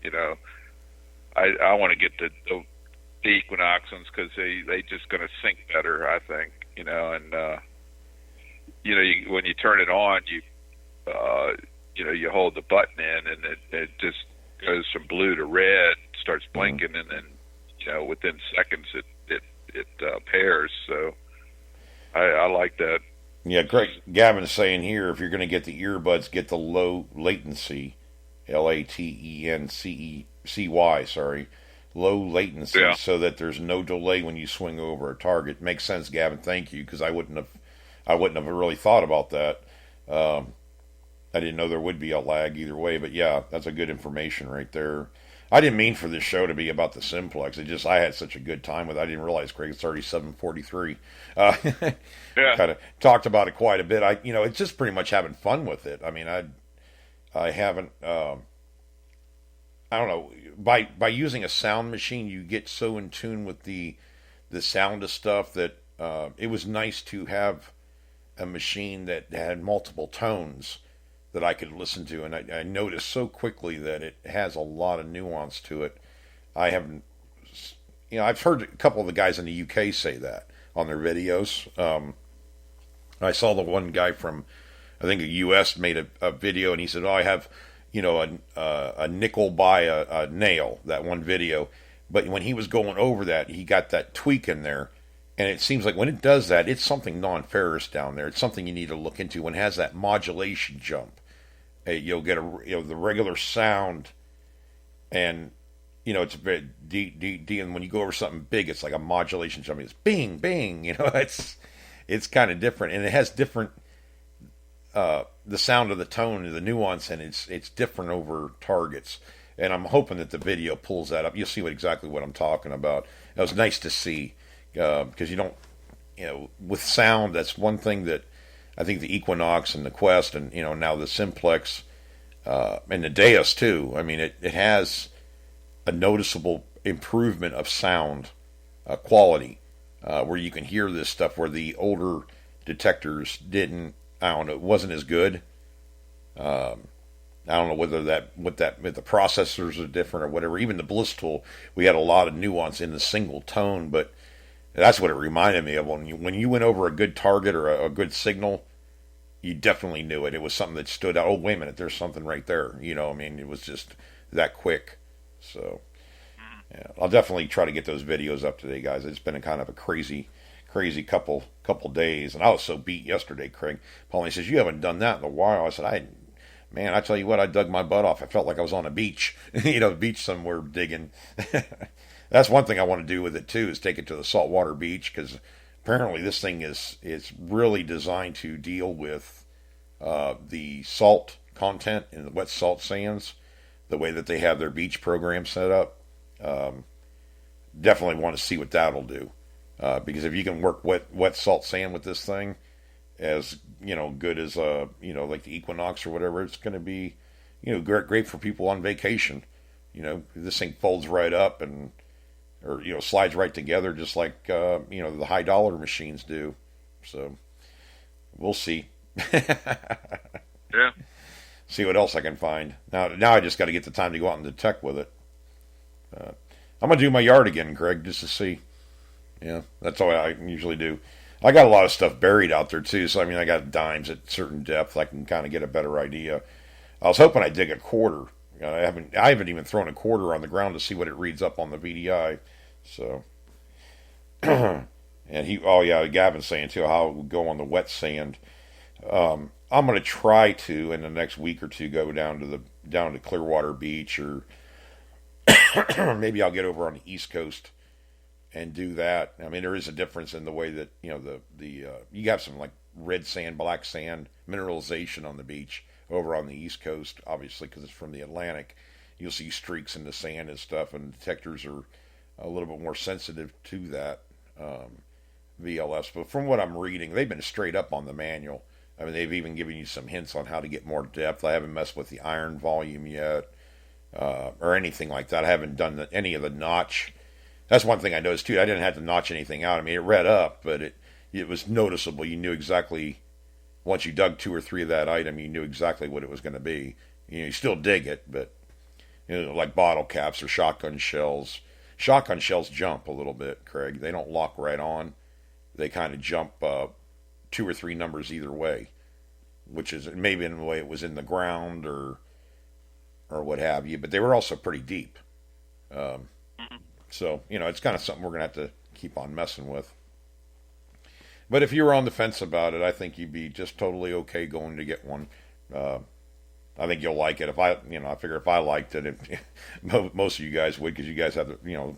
I want to get the Equinox ones because they just going to sync better, I think, and when you turn it on, you hold the button in and it just goes from blue to red, starts blinking, and then within seconds it pairs. So I like that.
Yeah, Gavin's saying here, if you're going to get the earbuds, get the low latency, LATENCY, low latency, so that there's no delay when you swing over a target. Makes sense, Gavin. Thank you, because I wouldn't have really thought about that. I didn't know there would be a lag either way, but yeah, that's a good information right there. I didn't mean for this show to be about the simplex. I had such a good time with it. I didn't realize, Craig, it's already 7:43.
Yeah.
Kind of talked about it quite a bit. It's just pretty much having fun with it. I mean, I haven't. I don't know. By using a sound machine, you get so in tune with the sound of stuff that it was nice to have a machine that had multiple tones that I could listen to, and I noticed so quickly that it has a lot of nuance to it. I haven't, I've heard a couple of the guys in the UK say that on their videos. I saw the one guy from, I think, the US made a video, and he said, I have, a nickel by a nail, that one video. But when he was going over that, he got that tweak in there. And it seems like when it does that, it's something non-ferrous down there. It's something you need to look into. When it has that modulation jump, you'll get the regular sound, and it's very deep. And when you go over something big, it's like a modulation jump. It's bing, bing. It's kind of different, and it has different. The sound of the tone, the nuance, and it's different over targets. And I'm hoping that the video pulls that up. You'll see exactly what I'm talking about. It was nice to see. Because you don't, with sound, that's one thing that I think the Equinox and the Quest and, now the Simplex and the Deus too. I mean, it has a noticeable improvement of sound quality where you can hear this stuff where the older detectors didn't, I don't know, it wasn't as good. I don't know whether with the processors are different or whatever. Even the Bliss tool, we had a lot of nuance in the single tone, but That's what it reminded me of. When you went over a good target or a good signal, you definitely knew it. It was something that stood out. Oh, wait a minute, there's something right there. I mean, it was just that quick. So, yeah, I'll definitely try to get those videos up today, guys. It's been a kind of a crazy couple days, and I was so beat yesterday, Craig. Pauline says, you haven't done that in a while. I said, man, I tell you what, I dug my butt off. I felt like I was on a beach, beach somewhere digging. That's one thing I want to do with it too, is take it to the saltwater beach, because apparently this thing is really designed to deal with the salt content in the wet salt sands, the way that they have their beach program set up. Definitely want to see what that'll do, because if you can work wet salt sand with this thing, as good as like the Equinox or whatever, it's going to be great for people on vacation. This thing folds right up or slides right together, just like the high dollar machines do. So we'll see.
Yeah.
See what else I can find. Now I just got to get the time to go out and detect with it. I'm gonna do my yard again, Greg, just to see. Yeah, that's all I usually do. I got a lot of stuff buried out there too, so I mean I got dimes at certain depth. I can kind of get a better idea. I was hoping I'd dig a quarter. I haven't even thrown a quarter on the ground to see what it reads up on the VDI. So, and Gavin's saying too how it would go on the wet sand. I'm going to try to in the next week or two go down to Clearwater Beach, or maybe I'll get over on the East Coast and do that. I mean, there is a difference in the way that you have some like red sand, black sand mineralization on the beach over on the East Coast, obviously because it's from the Atlantic. You'll see streaks in the sand and stuff, and detectors are a little bit more sensitive to that VLS. But from what I'm reading, they've been straight up on the manual. I mean, they've even given you some hints on how to get more depth. I haven't messed with the iron volume yet, or anything like that. I haven't done any of the notch. That's one thing I noticed too. I didn't have to notch anything out. I mean, it read up, but it was noticeable. You knew exactly, once you dug 2 or 3 of that item, you knew exactly what it was going to be. You still dig it, but like bottle caps or shotgun shells. Shotgun shells jump a little bit, Craig. They don't lock right on. They kind of jump 2 or 3 numbers either way, which is maybe in the way it was in the ground or what have you. But they were also pretty deep. So, it's kind of something we're going to have to keep on messing with. But if you were on the fence about it, I think you'd be just totally okay going to get one. I think you'll like it. I figure if I liked it, most of you guys would, because you guys have,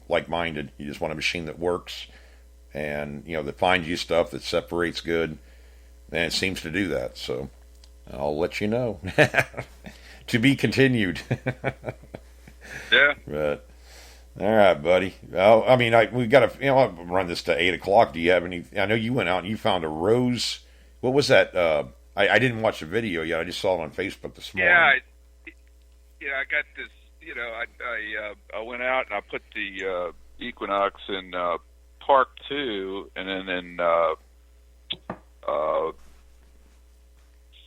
like-minded. You just want a machine that works and, that finds you stuff, that separates good, and it seems to do that. So I'll let you know. To be continued.
Yeah.
But, all right, buddy. Well, I mean, we got to, I'll run this to 8 o'clock. Do you have any? I know you went out and you found a rose. What was that? I didn't watch the video yet. I just saw it on Facebook this morning.
Yeah, I got this. I went out and I put the Equinox in Park 2, and then in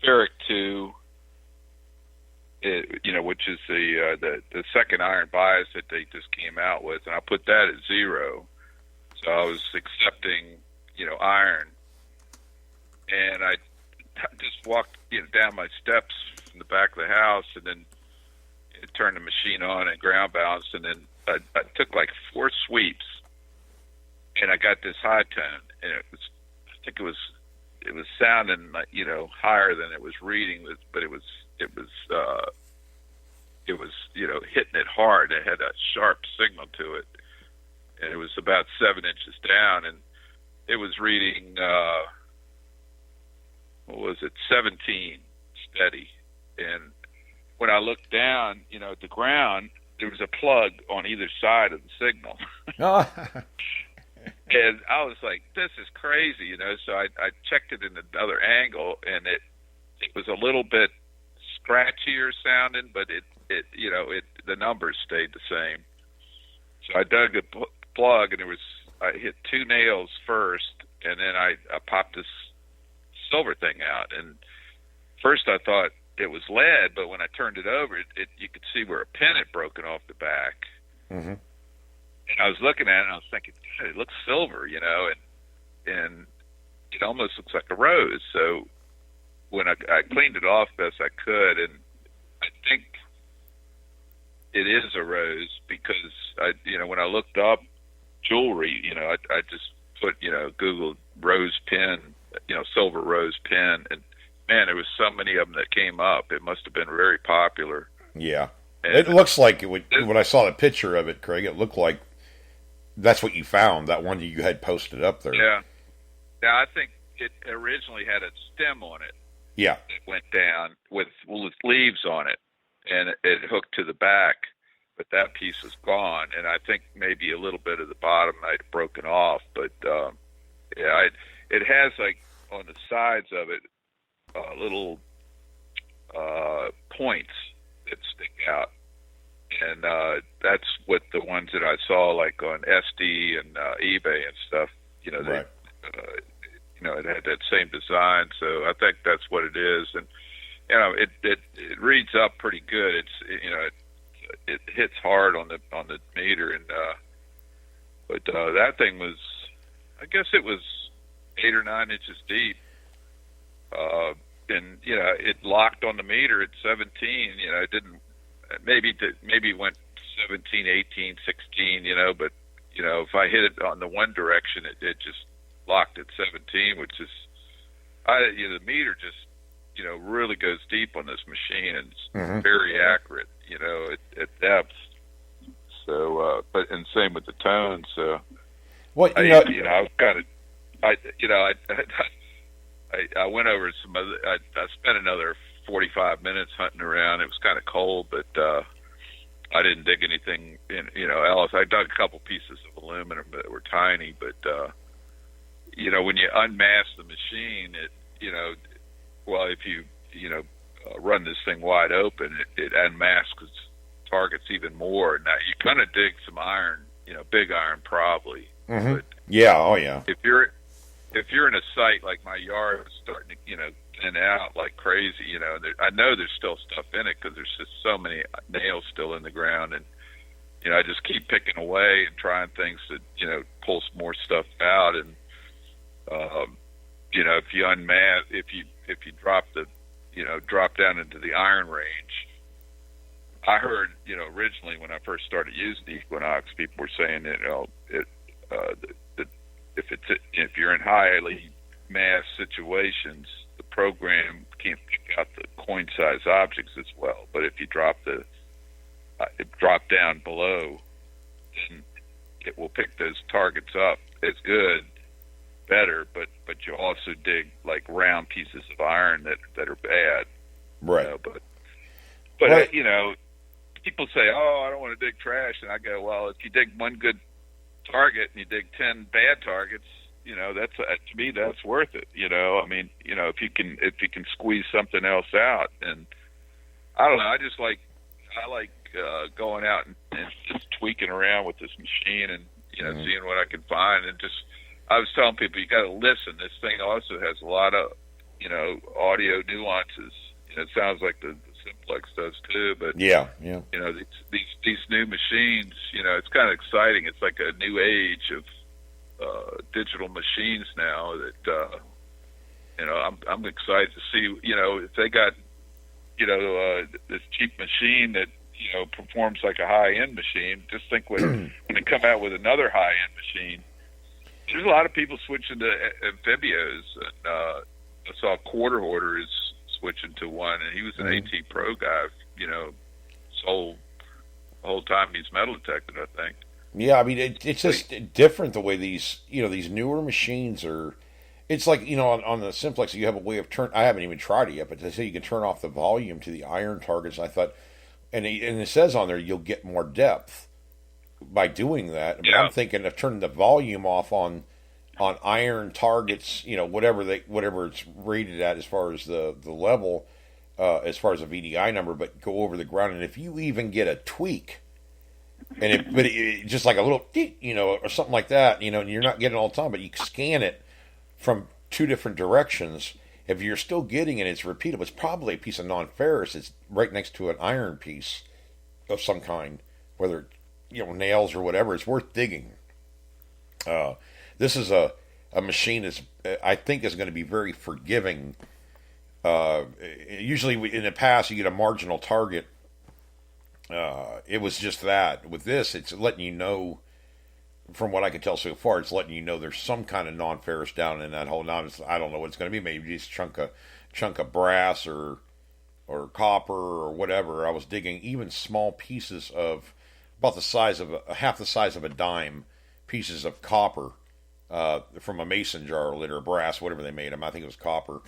Ferric 2. Which is the second iron bias that they just came out with, and I put that at 0. So I was accepting, iron, and I just walked, down my steps from the back of the house, and then turned the machine on and ground balanced, and then I took like 4 sweeps, and I got this high tone, and I think it was sounding like, higher than it was reading, but it was hitting it hard. It had a sharp signal to it, and it was about 7 inches down, and it was reading 17 steady. And when I looked down, at the ground, there was a plug on either side of the signal. And I was like, this is crazy, so I checked it in another angle, and it was a little bit scratchier sounding, but the numbers stayed the same. So I dug the plug, and I hit 2 nails first, and then I popped this silver thing out. And first I thought it was lead, but when I turned it over, you could see where a pin had broken off the back. Mm-hmm. And I was looking at it and I was thinking, God, it looks silver, and it almost looks like a rose. So when I cleaned it off best I could, and I think it is a rose because when I looked up jewelry, I just put, Googled rose pin, silver rose pin, and man, there was so many of them that came up. It must have been very popular.
Yeah.
And
it looks like it would, when I saw the picture of it, Craig, it looked like that's what you found, that one you had posted up there.
Yeah. Now, I think it originally had a stem on it.
Yeah.
It went down with leaves on it, and it hooked to the back, but that piece was gone, and I think maybe a little bit of the bottom might have broken off, but it has, like, on the sides of it, little points that stick out, and that's what the ones that I saw, like on SD and eBay and stuff.
Right.
It had that same design, so I think that's what it is, and it reads up pretty good. It hits hard on the meter, and but that thing was, I guess it was 8 or 9 inches deep. And it locked on the meter at 17. It didn't. Maybe went 17, 18, 16. But if I hit it on the one direction, it just locked at 17, which is, the meter just really goes deep on this machine, and it's very accurate. At depth. So, and same with the tone. So,
what
I went over some other. I spent another 45 minutes hunting around. It was kind of cold, but I didn't dig anything else. I dug a couple pieces of aluminum that were tiny, but when you unmask the machine, if you run this thing wide open, it unmasks targets even more. Now you kind of dig some iron, big iron probably.
Mm-hmm.
But
yeah, oh yeah.
If you're in a site like my yard is starting to, thin out like crazy, I know there's still stuff in it because there's just so many nails still in the ground, and I just keep picking away and trying things that pull some more stuff out, and if you unmask, if you drop drop down into the iron range. I heard, originally when I first started using the Equinox, people were saying that, that if you're in highly mass situations, the program can't pick out the coin-sized objects as well. But if you drop down below, then it will pick those targets up as good, better. But you also dig like round pieces of iron that are bad.
Right.
But right. People say, "Oh, I don't want to dig trash," and I go, "Well, if you dig one good target and you dig 10 bad targets, that's to me that's worth it." I mean, if you can squeeze something else out, and I don't know, I like going out and just tweaking around with this machine and seeing what I can find, and just I was telling people you got to listen. This thing also has a lot of audio nuances. It sounds like the Simplex does too, but
yeah.
These new machines, it's kind of exciting. It's like a new age of digital machines now that I'm excited to see. If they got this cheap machine that performs like a high end machine, just think when they come out with another high end machine. There's a lot of people switching to amphibios, and I saw Quarter Hoarder is switching to one, and he was an AT Pro guy, sold the whole time he's metal detected, I think.
Yeah, I mean, it's just different the way these newer machines are. It's like, on the Simplex, you have a way of I haven't even tried it yet, but they say you can turn off the volume to the iron targets. I thought, and it says on there you'll get more depth by doing that. But I'm thinking of turning the volume off on iron targets, whatever it's rated at as far as the level, as far as a VDI number, but go over the ground. And if you even get a tweak, and it just like a little, or something like that, and you're not getting it all the time, but you scan it from 2 different directions. If you're still getting it, it's repeatable. It's probably a piece of non-ferrous. It's right next to an iron piece of some kind, whether nails or whatever, it's worth digging. This is a machine that's I think is going to be very forgiving. Usually in the past you get a marginal target. It was just that. With this, it's letting you know, from what I can tell so far, it's letting you know there's some kind of non-ferrous down in that hole. Now I don't know what it's going to be. Maybe just chunk of brass or copper or whatever. I was digging even small pieces of about the size of half the size of a dime, pieces of copper from a mason jar lid or brass, whatever they made them. I think it was copper.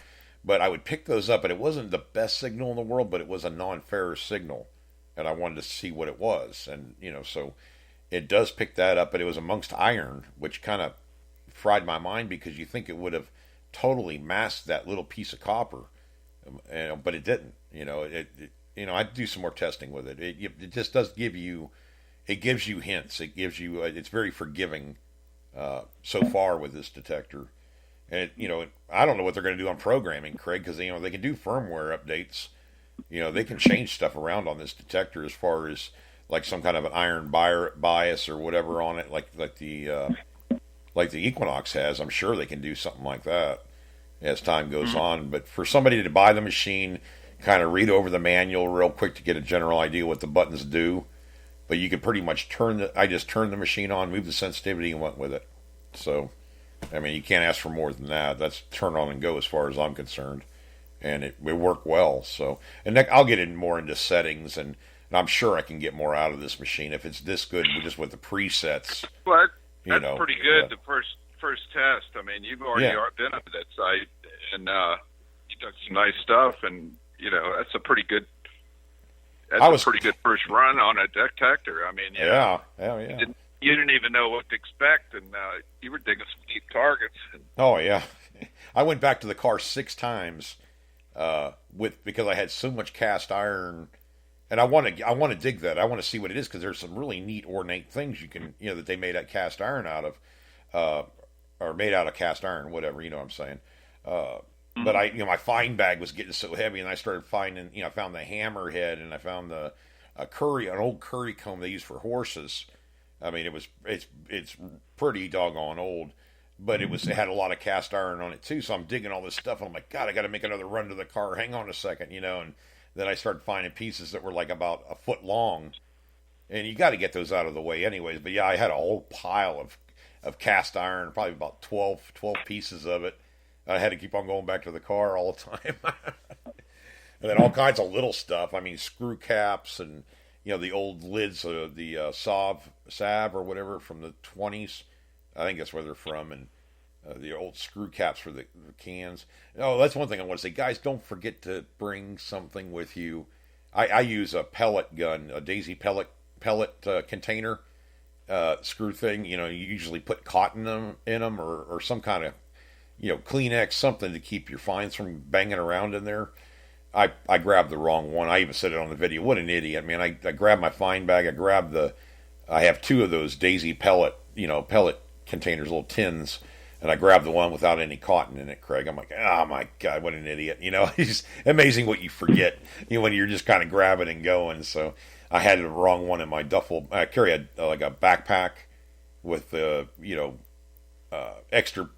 But I would pick those up, and it wasn't the best signal in the world, but it was a non-ferrous signal, and I wanted to see what it was. And, so it does pick that up, but it was amongst iron, which kind of fried my mind because you think it would have totally masked that little piece of copper, but it didn't. I do some more testing with it. It just does give you, it gives you hints. It gives you, it's very forgiving so far with this detector. And I don't know what they're going to do on programming, Craig, because they can do firmware updates. They can change stuff around on this detector as far as like some kind of an iron bias or whatever on it, like the Equinox has. I'm sure they can do something like that as time goes on. But for somebody to buy the machine, kind of read over the manual real quick to get a general idea what the buttons do. But you could pretty much I just turned the machine on, moved the sensitivity, and went with it. So, you can't ask for more than that. That's turn on and go as far as I'm concerned. And it worked well. So, and I'll get more into settings, and I'm sure I can get more out of this machine if it's this good just with the presets.
Well, that's pretty good. The first test. You've already been up to that site, and you done some nice stuff, and that's a pretty good. That's a pretty good first run on a detector. You didn't even know what to expect, and you were digging some deep targets.
Oh yeah, I went back to the car 6 times because I had so much cast iron, and I want to dig that. I want to see what it is because there's some really neat ornate things you can that they made that cast iron out of, or made out of cast iron, whatever what I'm saying. But my find bag was getting so heavy, and I started finding, I found the hammerhead, and I found an old curry comb they use for horses. It's pretty doggone old, but it had a lot of cast iron on it too. So I'm digging all this stuff, and I'm like, God, I got to make another run to the car. Hang on a second, and then I started finding pieces that were like about a foot long, and you got to get those out of the way anyways. But yeah, I had a whole pile of cast iron, probably about 12 pieces of it. I had to keep on going back to the car all the time. And then all kinds of little stuff. Screw caps and, the old lids, the Sav or whatever from the 20s. I think that's where they're from. And the old screw caps for the cans. Oh, that's one thing I want to say. Guys, don't forget to bring something with you. I use a pellet gun, a Daisy pellet container screw thing. You usually put cotton in them or some kind of Kleenex, something to keep your finds from banging around in there. I grabbed the wrong one. I even said it on the video. What an idiot. I grabbed my find bag. I have 2 of those Daisy pellet containers, little tins, and I grabbed the one without any cotton in it, Craig. I'm like, oh my God, what an idiot. It's amazing what you forget, when you're just kind of grabbing and going. So I had the wrong one in my duffel. I carry like a backpack with, extra,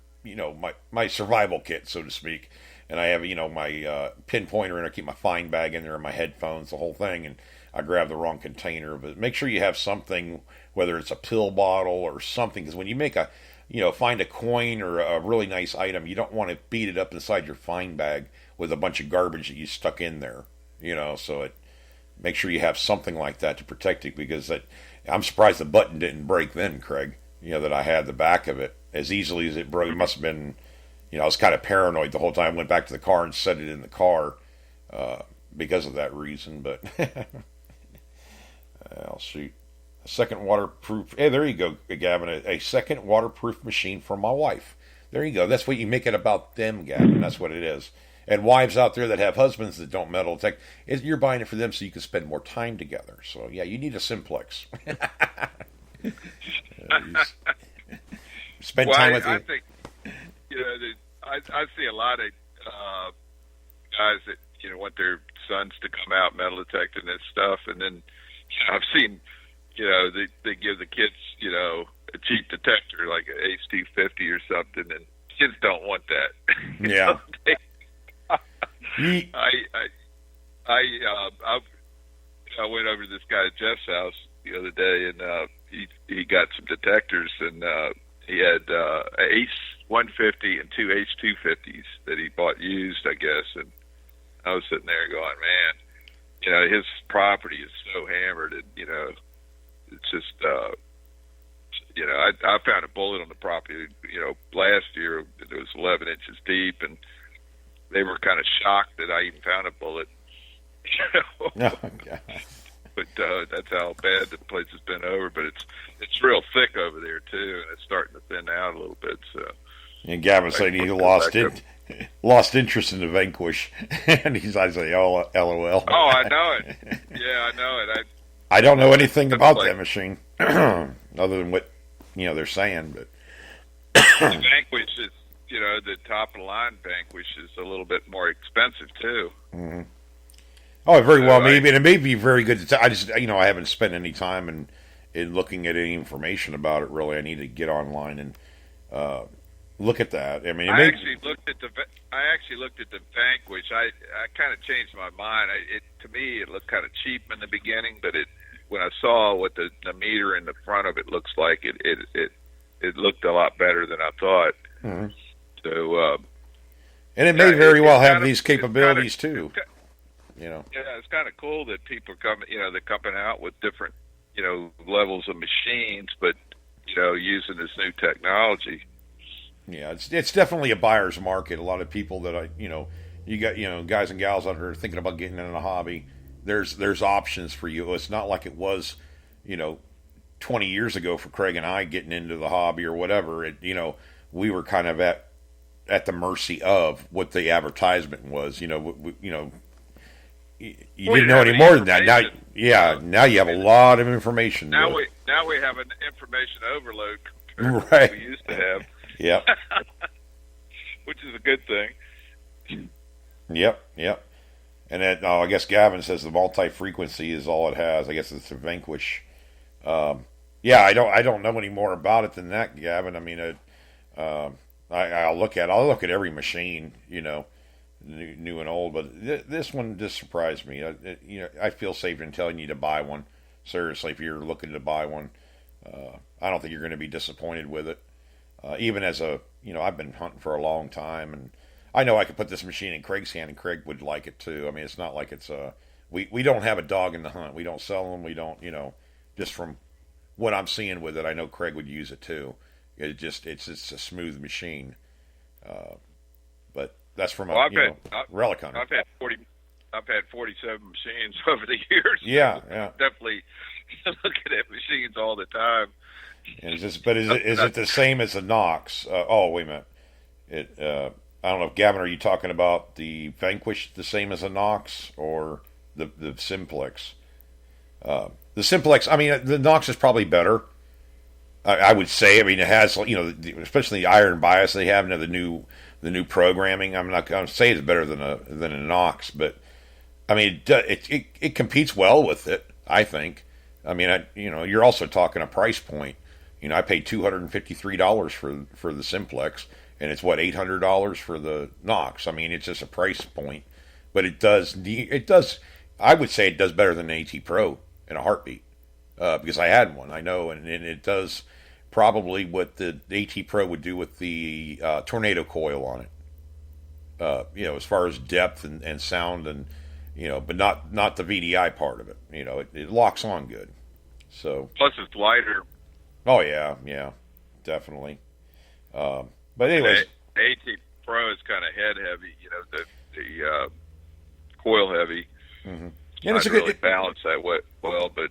my survival kit, so to speak. And I have, my pinpointer, and I keep my find bag in there, and my headphones, the whole thing. And I grabbed the wrong container. But make sure you have something, whether it's a pill bottle or something, because when you make find a coin or a really nice item, you don't want to beat it up inside your find bag with a bunch of garbage that you stuck in there. So make sure you have something like that to protect it, because I'm surprised the button didn't break then, Craig. That I had the back of it as easily as it broke. It must have been, I was kind of paranoid the whole time. I went back to the car and set it in the car because of that reason. But I'll shoot. A second waterproof. Hey, there you go, Gavin. A second waterproof machine for my wife. There you go. That's what you make it about them, Gavin. That's what it is. And wives out there that have husbands that don't meddle, you're buying it for them so you can spend more time together. So yeah, you need a Simplex. Spend time with
I think I see a lot of guys that want their sons to come out metal detecting this stuff, and then I've seen they give the kids, a cheap detector like an Ace 250 or something, and kids don't want that.
Yeah.
I went over to this guy Jeff's house the other day, and he got some detectors, and he had Ace 150 and two Ace 250s that he bought used, I guess. And I was sitting there going, man, his property is so hammered, and it's just I found a bullet on the property, last year. It was 11 inches deep, and they were kind of shocked that I even found a bullet.
Oh, God.
But that's how bad the place has been over. But it's real thick over there too, and it's starting to thin out a little bit. So.
And Gavin said he lost interest in the Vanquish, and I say, "Oh, LOL."
Oh, I know it. Yeah, I know it.
I don't know anything about that machine other than what they're saying, but
the Vanquish is, the top of the line Vanquish is a little bit more expensive too.
Mm-hmm. Oh, very well, maybe, and it may be very good. I just, I haven't spent any time in looking at any information about it. Really, I need to get online and look at that. I mean,
I actually looked at the Vanquish. I kind of changed my mind. To me, it looked kind of cheap in the beginning, but when I saw what the meter in the front of it looks like, it looked a lot better than I thought.
Mm-hmm.
So,
and it may very well have these capabilities too.
Yeah, it's kind of cool that people are coming. They're coming out with different, levels of machines, but using this new technology.
Yeah, it's definitely a buyer's market. A lot of people that you got guys and gals out there thinking about getting into a hobby. There's options for you. It's not like it was, 20 years ago for Craig and I getting into the hobby or whatever. We were kind of at the mercy of what the advertisement was. You didn't know any more than that. Now you have a lot of information.
Now we have an information overload compared to
right.
what we used to have.
Yep.
Which is a good thing.
Yep. And then, I guess Gavin says the multi-frequency is all it has. I guess it's a Vanquish. I don't know any more about it than that, Gavin. I mean, I'll look at every machine, new and old, but this one just surprised me. I feel safe in telling you to buy one. Seriously, if you're looking to buy one, I don't think you're going to be disappointed with it. Even as I've been hunting for a long time, and I know I could put this machine in Craig's hand, and Craig would like it too. I mean, it's not like it's we don't have a dog in the hunt. We don't sell them. We don't, just from what I'm seeing with it, I know Craig would use it too. It's a smooth machine. But that's from relic hunter.
I've had 47 machines over the years.
Yeah.
Definitely looking at machines all the time.
And is it the same as the Nox? Wait a minute. I don't know if Gavin, are you talking about the Vanquish the same as a Nox or the Simplex? The Simplex, I mean, the Nox is probably better. I would say. I mean, it has, especially the iron bias they have now, the new programming. I'm not going to say it's better than a Nox, but I mean, it competes well with it, I think. I mean, you're also talking a price point. I paid $253 for the Simplex, and it's $800 for the Nox. I mean, it's just a price point, but it does. I would say it does better than an AT Pro in a heartbeat, because I had one. I know, and it does probably what the AT Pro would do with the Tornado coil on it. As far as depth and sound, and but not the VDI part of it. It locks on good. So
plus it's lighter.
Oh yeah, definitely. But anyways,
AT Pro is kind of head heavy. The coil heavy.
Mm-hmm.
And it's really balance that well, but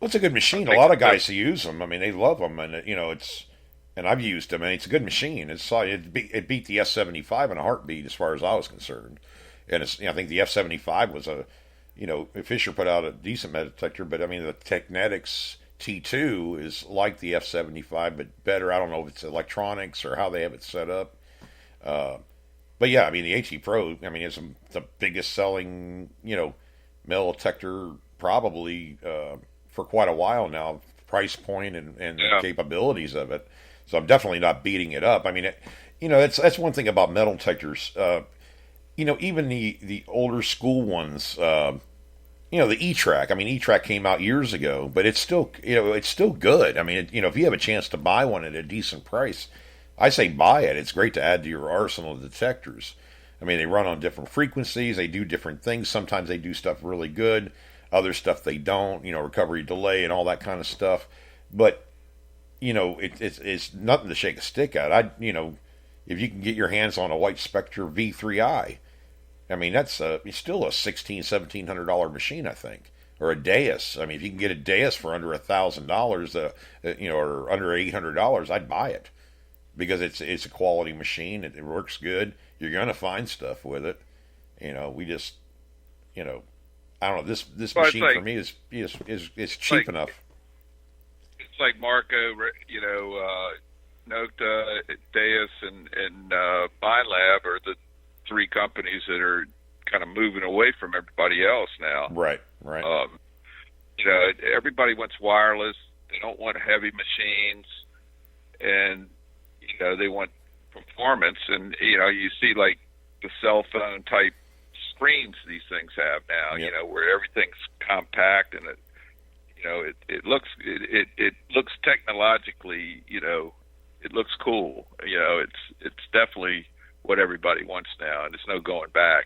it's a good machine. A lot of guys who use them, I mean, they love them, and and I've used them, and it's a good machine. It beat the F-75 in a heartbeat as far as I was concerned. And I think the F-75 was Fisher put out a decent metal detector, but I mean the Technetics T2 is like the F-75, but better. I don't know if it's electronics or how they have it set up. But yeah, I mean the AT Pro, I mean, is the biggest selling metal detector probably for quite a while now, price point and the
Yeah.
capabilities of it. So I'm definitely not beating it up. I mean, that's one thing about metal detectors. Even the older school ones. The E-Track. I mean, E-Track came out years ago, but it's still good. I mean, if you have a chance to buy one at a decent price, I say buy it. It's great to add to your arsenal of detectors. I mean, they run on different frequencies. They do different things. Sometimes they do stuff really good. Other stuff they don't. Recovery delay and all that kind of stuff. But it's nothing to shake a stick at. If you can get your hands on a White Spectre V3i, I mean, it's still a $1,700 machine, I think, or a Deus. I mean, if you can get a Deus for under $1,000, or under $800, I'd buy it because it's a quality machine. It works good. You're gonna find stuff with it. We just, I don't know. This
Well,
machine for me is cheap enough.
it's like Marco, Nocta, Deus, and Minelab are the three companies that are kind of moving away from everybody else now.
Right.
Everybody wants wireless. They don't want heavy machines, and they want performance. And you see like the cell phone type screens these things have now.
Yep.
Where everything's compact and it looks technologically. It looks cool. It's definitely what everybody wants now, and there's no going back.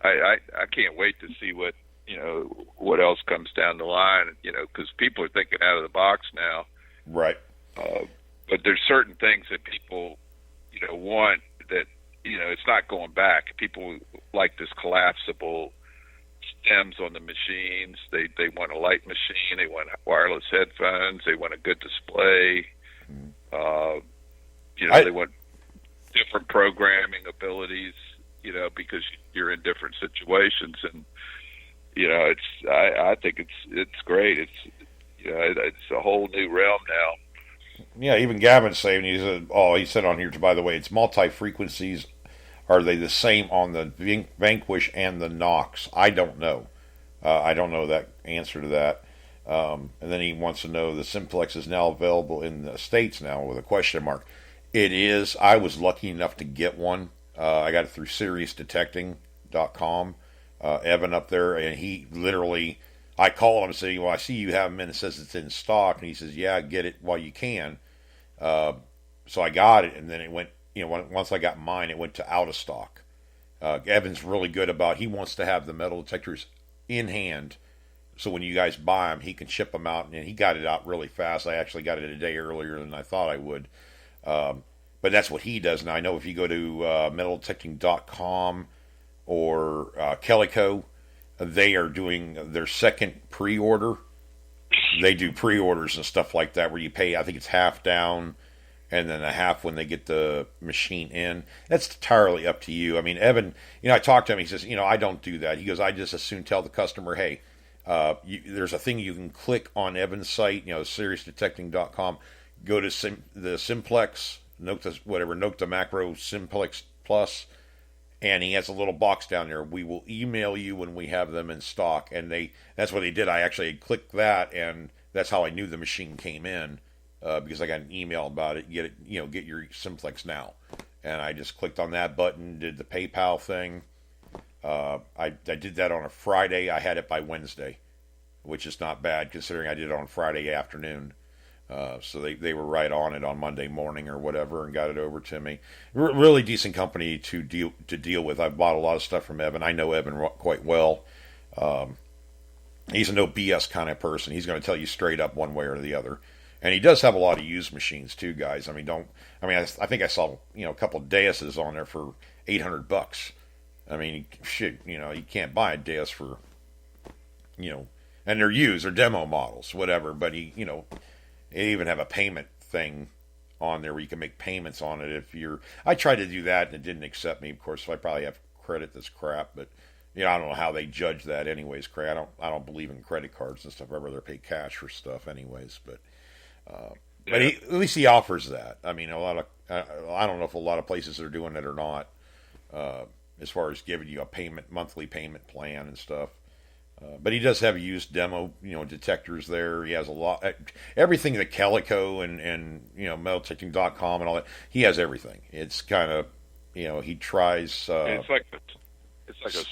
I can't wait to see what else comes down the line, because people are thinking out of the box now.
Right.
But there's certain things that people, want that, it's not going back. People like this collapsible stems on the machines. They want a light machine. They want wireless headphones. They want a good display. They want different programming abilities, because you're in different situations, and I think it's great. It's a whole new realm now.
Yeah, even Gavin's saying he said on here, by the way, it's multi-frequencies. Are they the same on the Vanquish and the Nox? I don't know. I don't know that answer to that. And then he wants to know the Simplex is now available in the States now with a question mark. It is. I was lucky enough to get one. I got it through SeriousDetecting.com. Evan up there, and he literally, I called him and said, I see you have them in. It says it's in stock. And he says, yeah, get it while you can. So I got it, and then it went, once I got mine, it went to out of stock. Evan's really good about, he wants to have the metal detectors in hand. So when you guys buy them, he can ship them out, and he got it out really fast. I actually got it a day earlier than I thought I would. But that's what he does. Now, I know if you go to metaldetecting.com or Calico, they are doing their second pre-order. They do pre-orders and stuff like that where you pay, I think it's half down and then a half when they get the machine in. That's entirely up to you. I mean, Evan, I talked to him. He says, I don't do that. He goes, I just as soon tell the customer, hey, there's a thing you can click on Evan's site, SeriousDetecting.com. Go to the Simplex, Nocta Macro Simplex Plus, and he has a little box down there. We will email you when we have them in stock. And that's what they did. I actually clicked that, and that's how I knew the machine came in, because I got an email about it. Get your Simplex now. And I just clicked on that button, did the PayPal thing. I did that on a Friday. I had it by Wednesday, which is not bad considering I did it on Friday afternoon. So they were right on it on Monday morning or whatever and got it over to me. Really decent company to deal with. I've bought a lot of stuff from Evan. I know Evan quite well. He's a no BS kind of person. He's going to tell you straight up one way or the other. And he does have a lot of used machines too, guys. I think I saw a couple of Deuses on there for $800. I mean, shit, you can't buy a Deus for, and they're used, they're demo models, whatever. But they even have a payment thing on there where you can make payments on it I tried to do that and it didn't accept me, of course, so I probably have credit that's crap, but I don't know how they judge that anyways, Craig. I don't believe in credit cards and stuff. I'd rather pay cash for stuff anyways, but at least he offers that. I mean, I don't know if a lot of places are doing it or not, as far as giving you a monthly payment plan and stuff. But he does have used demo, detectors there. He has a lot, everything that Calico and metaltechting.com and all that. He has everything. It's kind of, he tries.
It's like a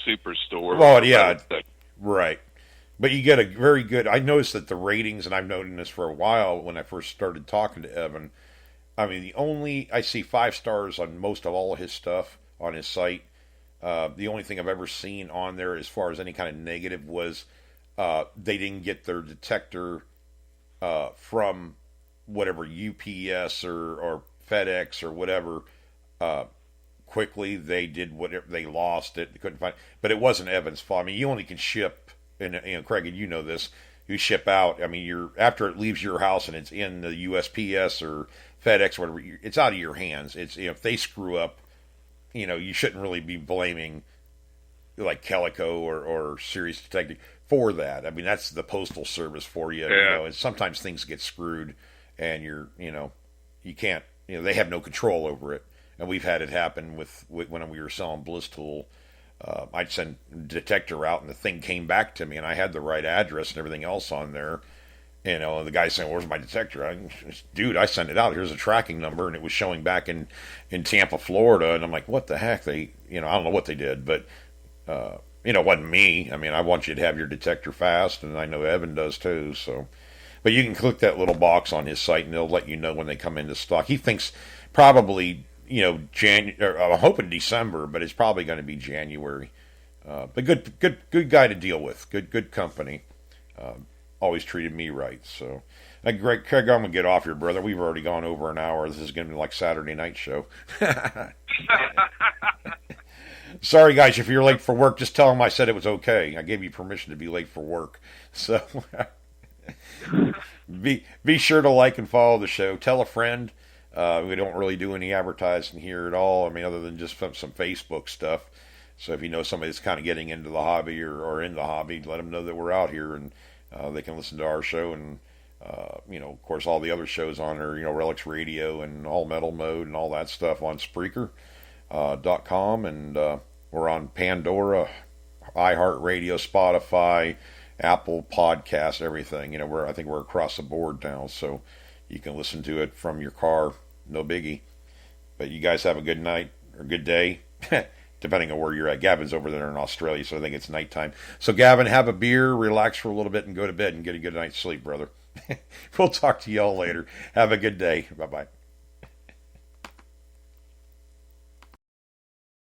superstore.
Well, yeah, right. But you get a very good. I noticed that the ratings, and I've noted this for a while when I first started talking to Evan. I mean, I see 5 stars on most of all of his stuff on his site. The only thing I've ever seen on there as far as any kind of negative was they didn't get their detector from whatever UPS or FedEx or whatever quickly. They did whatever, they lost it, they couldn't find it. But it wasn't Evan's fault. I mean, you only can ship, and Craig, and you know this, you ship out. I mean, after it leaves your house and it's in the USPS or FedEx or whatever, it's out of your hands. It's if they screw up, you shouldn't really be blaming like Calico or Sirius Detective for that. I mean, that's the postal service for you.
Yeah.
And sometimes things get screwed, and you can't. They have no control over it. And we've had it happen with when we were selling Bliss Tool. I'd send a detector out, and the thing came back to me, and I had the right address and everything else on there. The guy's saying, "Where's my detector?" Dude, I sent it out. Here's a tracking number, and it was showing back in Tampa, Florida. And I'm like, "What the heck?" I don't know what they did, but it wasn't me. I mean, I want you to have your detector fast, and I know Evan does too. So, but you can click that little box on his site, and they'll let you know when they come into stock. He thinks probably January. I'm hoping December, but it's probably going to be January. But good guy to deal with. Good company. Always treated me right. So, Craig, I'm gonna get off here, brother. We've already gone over an hour. This is gonna be like Saturday night show. Sorry, guys, if you're late for work, just tell them I said it was okay. I gave you permission to be late for work. So, be sure to like and follow the show. Tell a friend. We don't really do any advertising here at all. I mean, other than just some Facebook stuff. So if you know somebody that's kind of getting into the hobby or in the hobby, let them know that we're out here, and they can listen to our show, and of course, all the other shows on there, Relics Radio and All Metal Mode and all that stuff on Spreaker.com, and we're on Pandora, iHeartRadio, Spotify, Apple Podcasts, everything. I think we're across the board now, so you can listen to it from your car, no biggie. But you guys have a good night or good day. Depending on where you're at. Gavin's over there in Australia, so I think it's nighttime. So, Gavin, have a beer, relax for a little bit, and go to bed and get a good night's sleep, brother. We'll talk to y'all later. Have a good day. Bye-bye.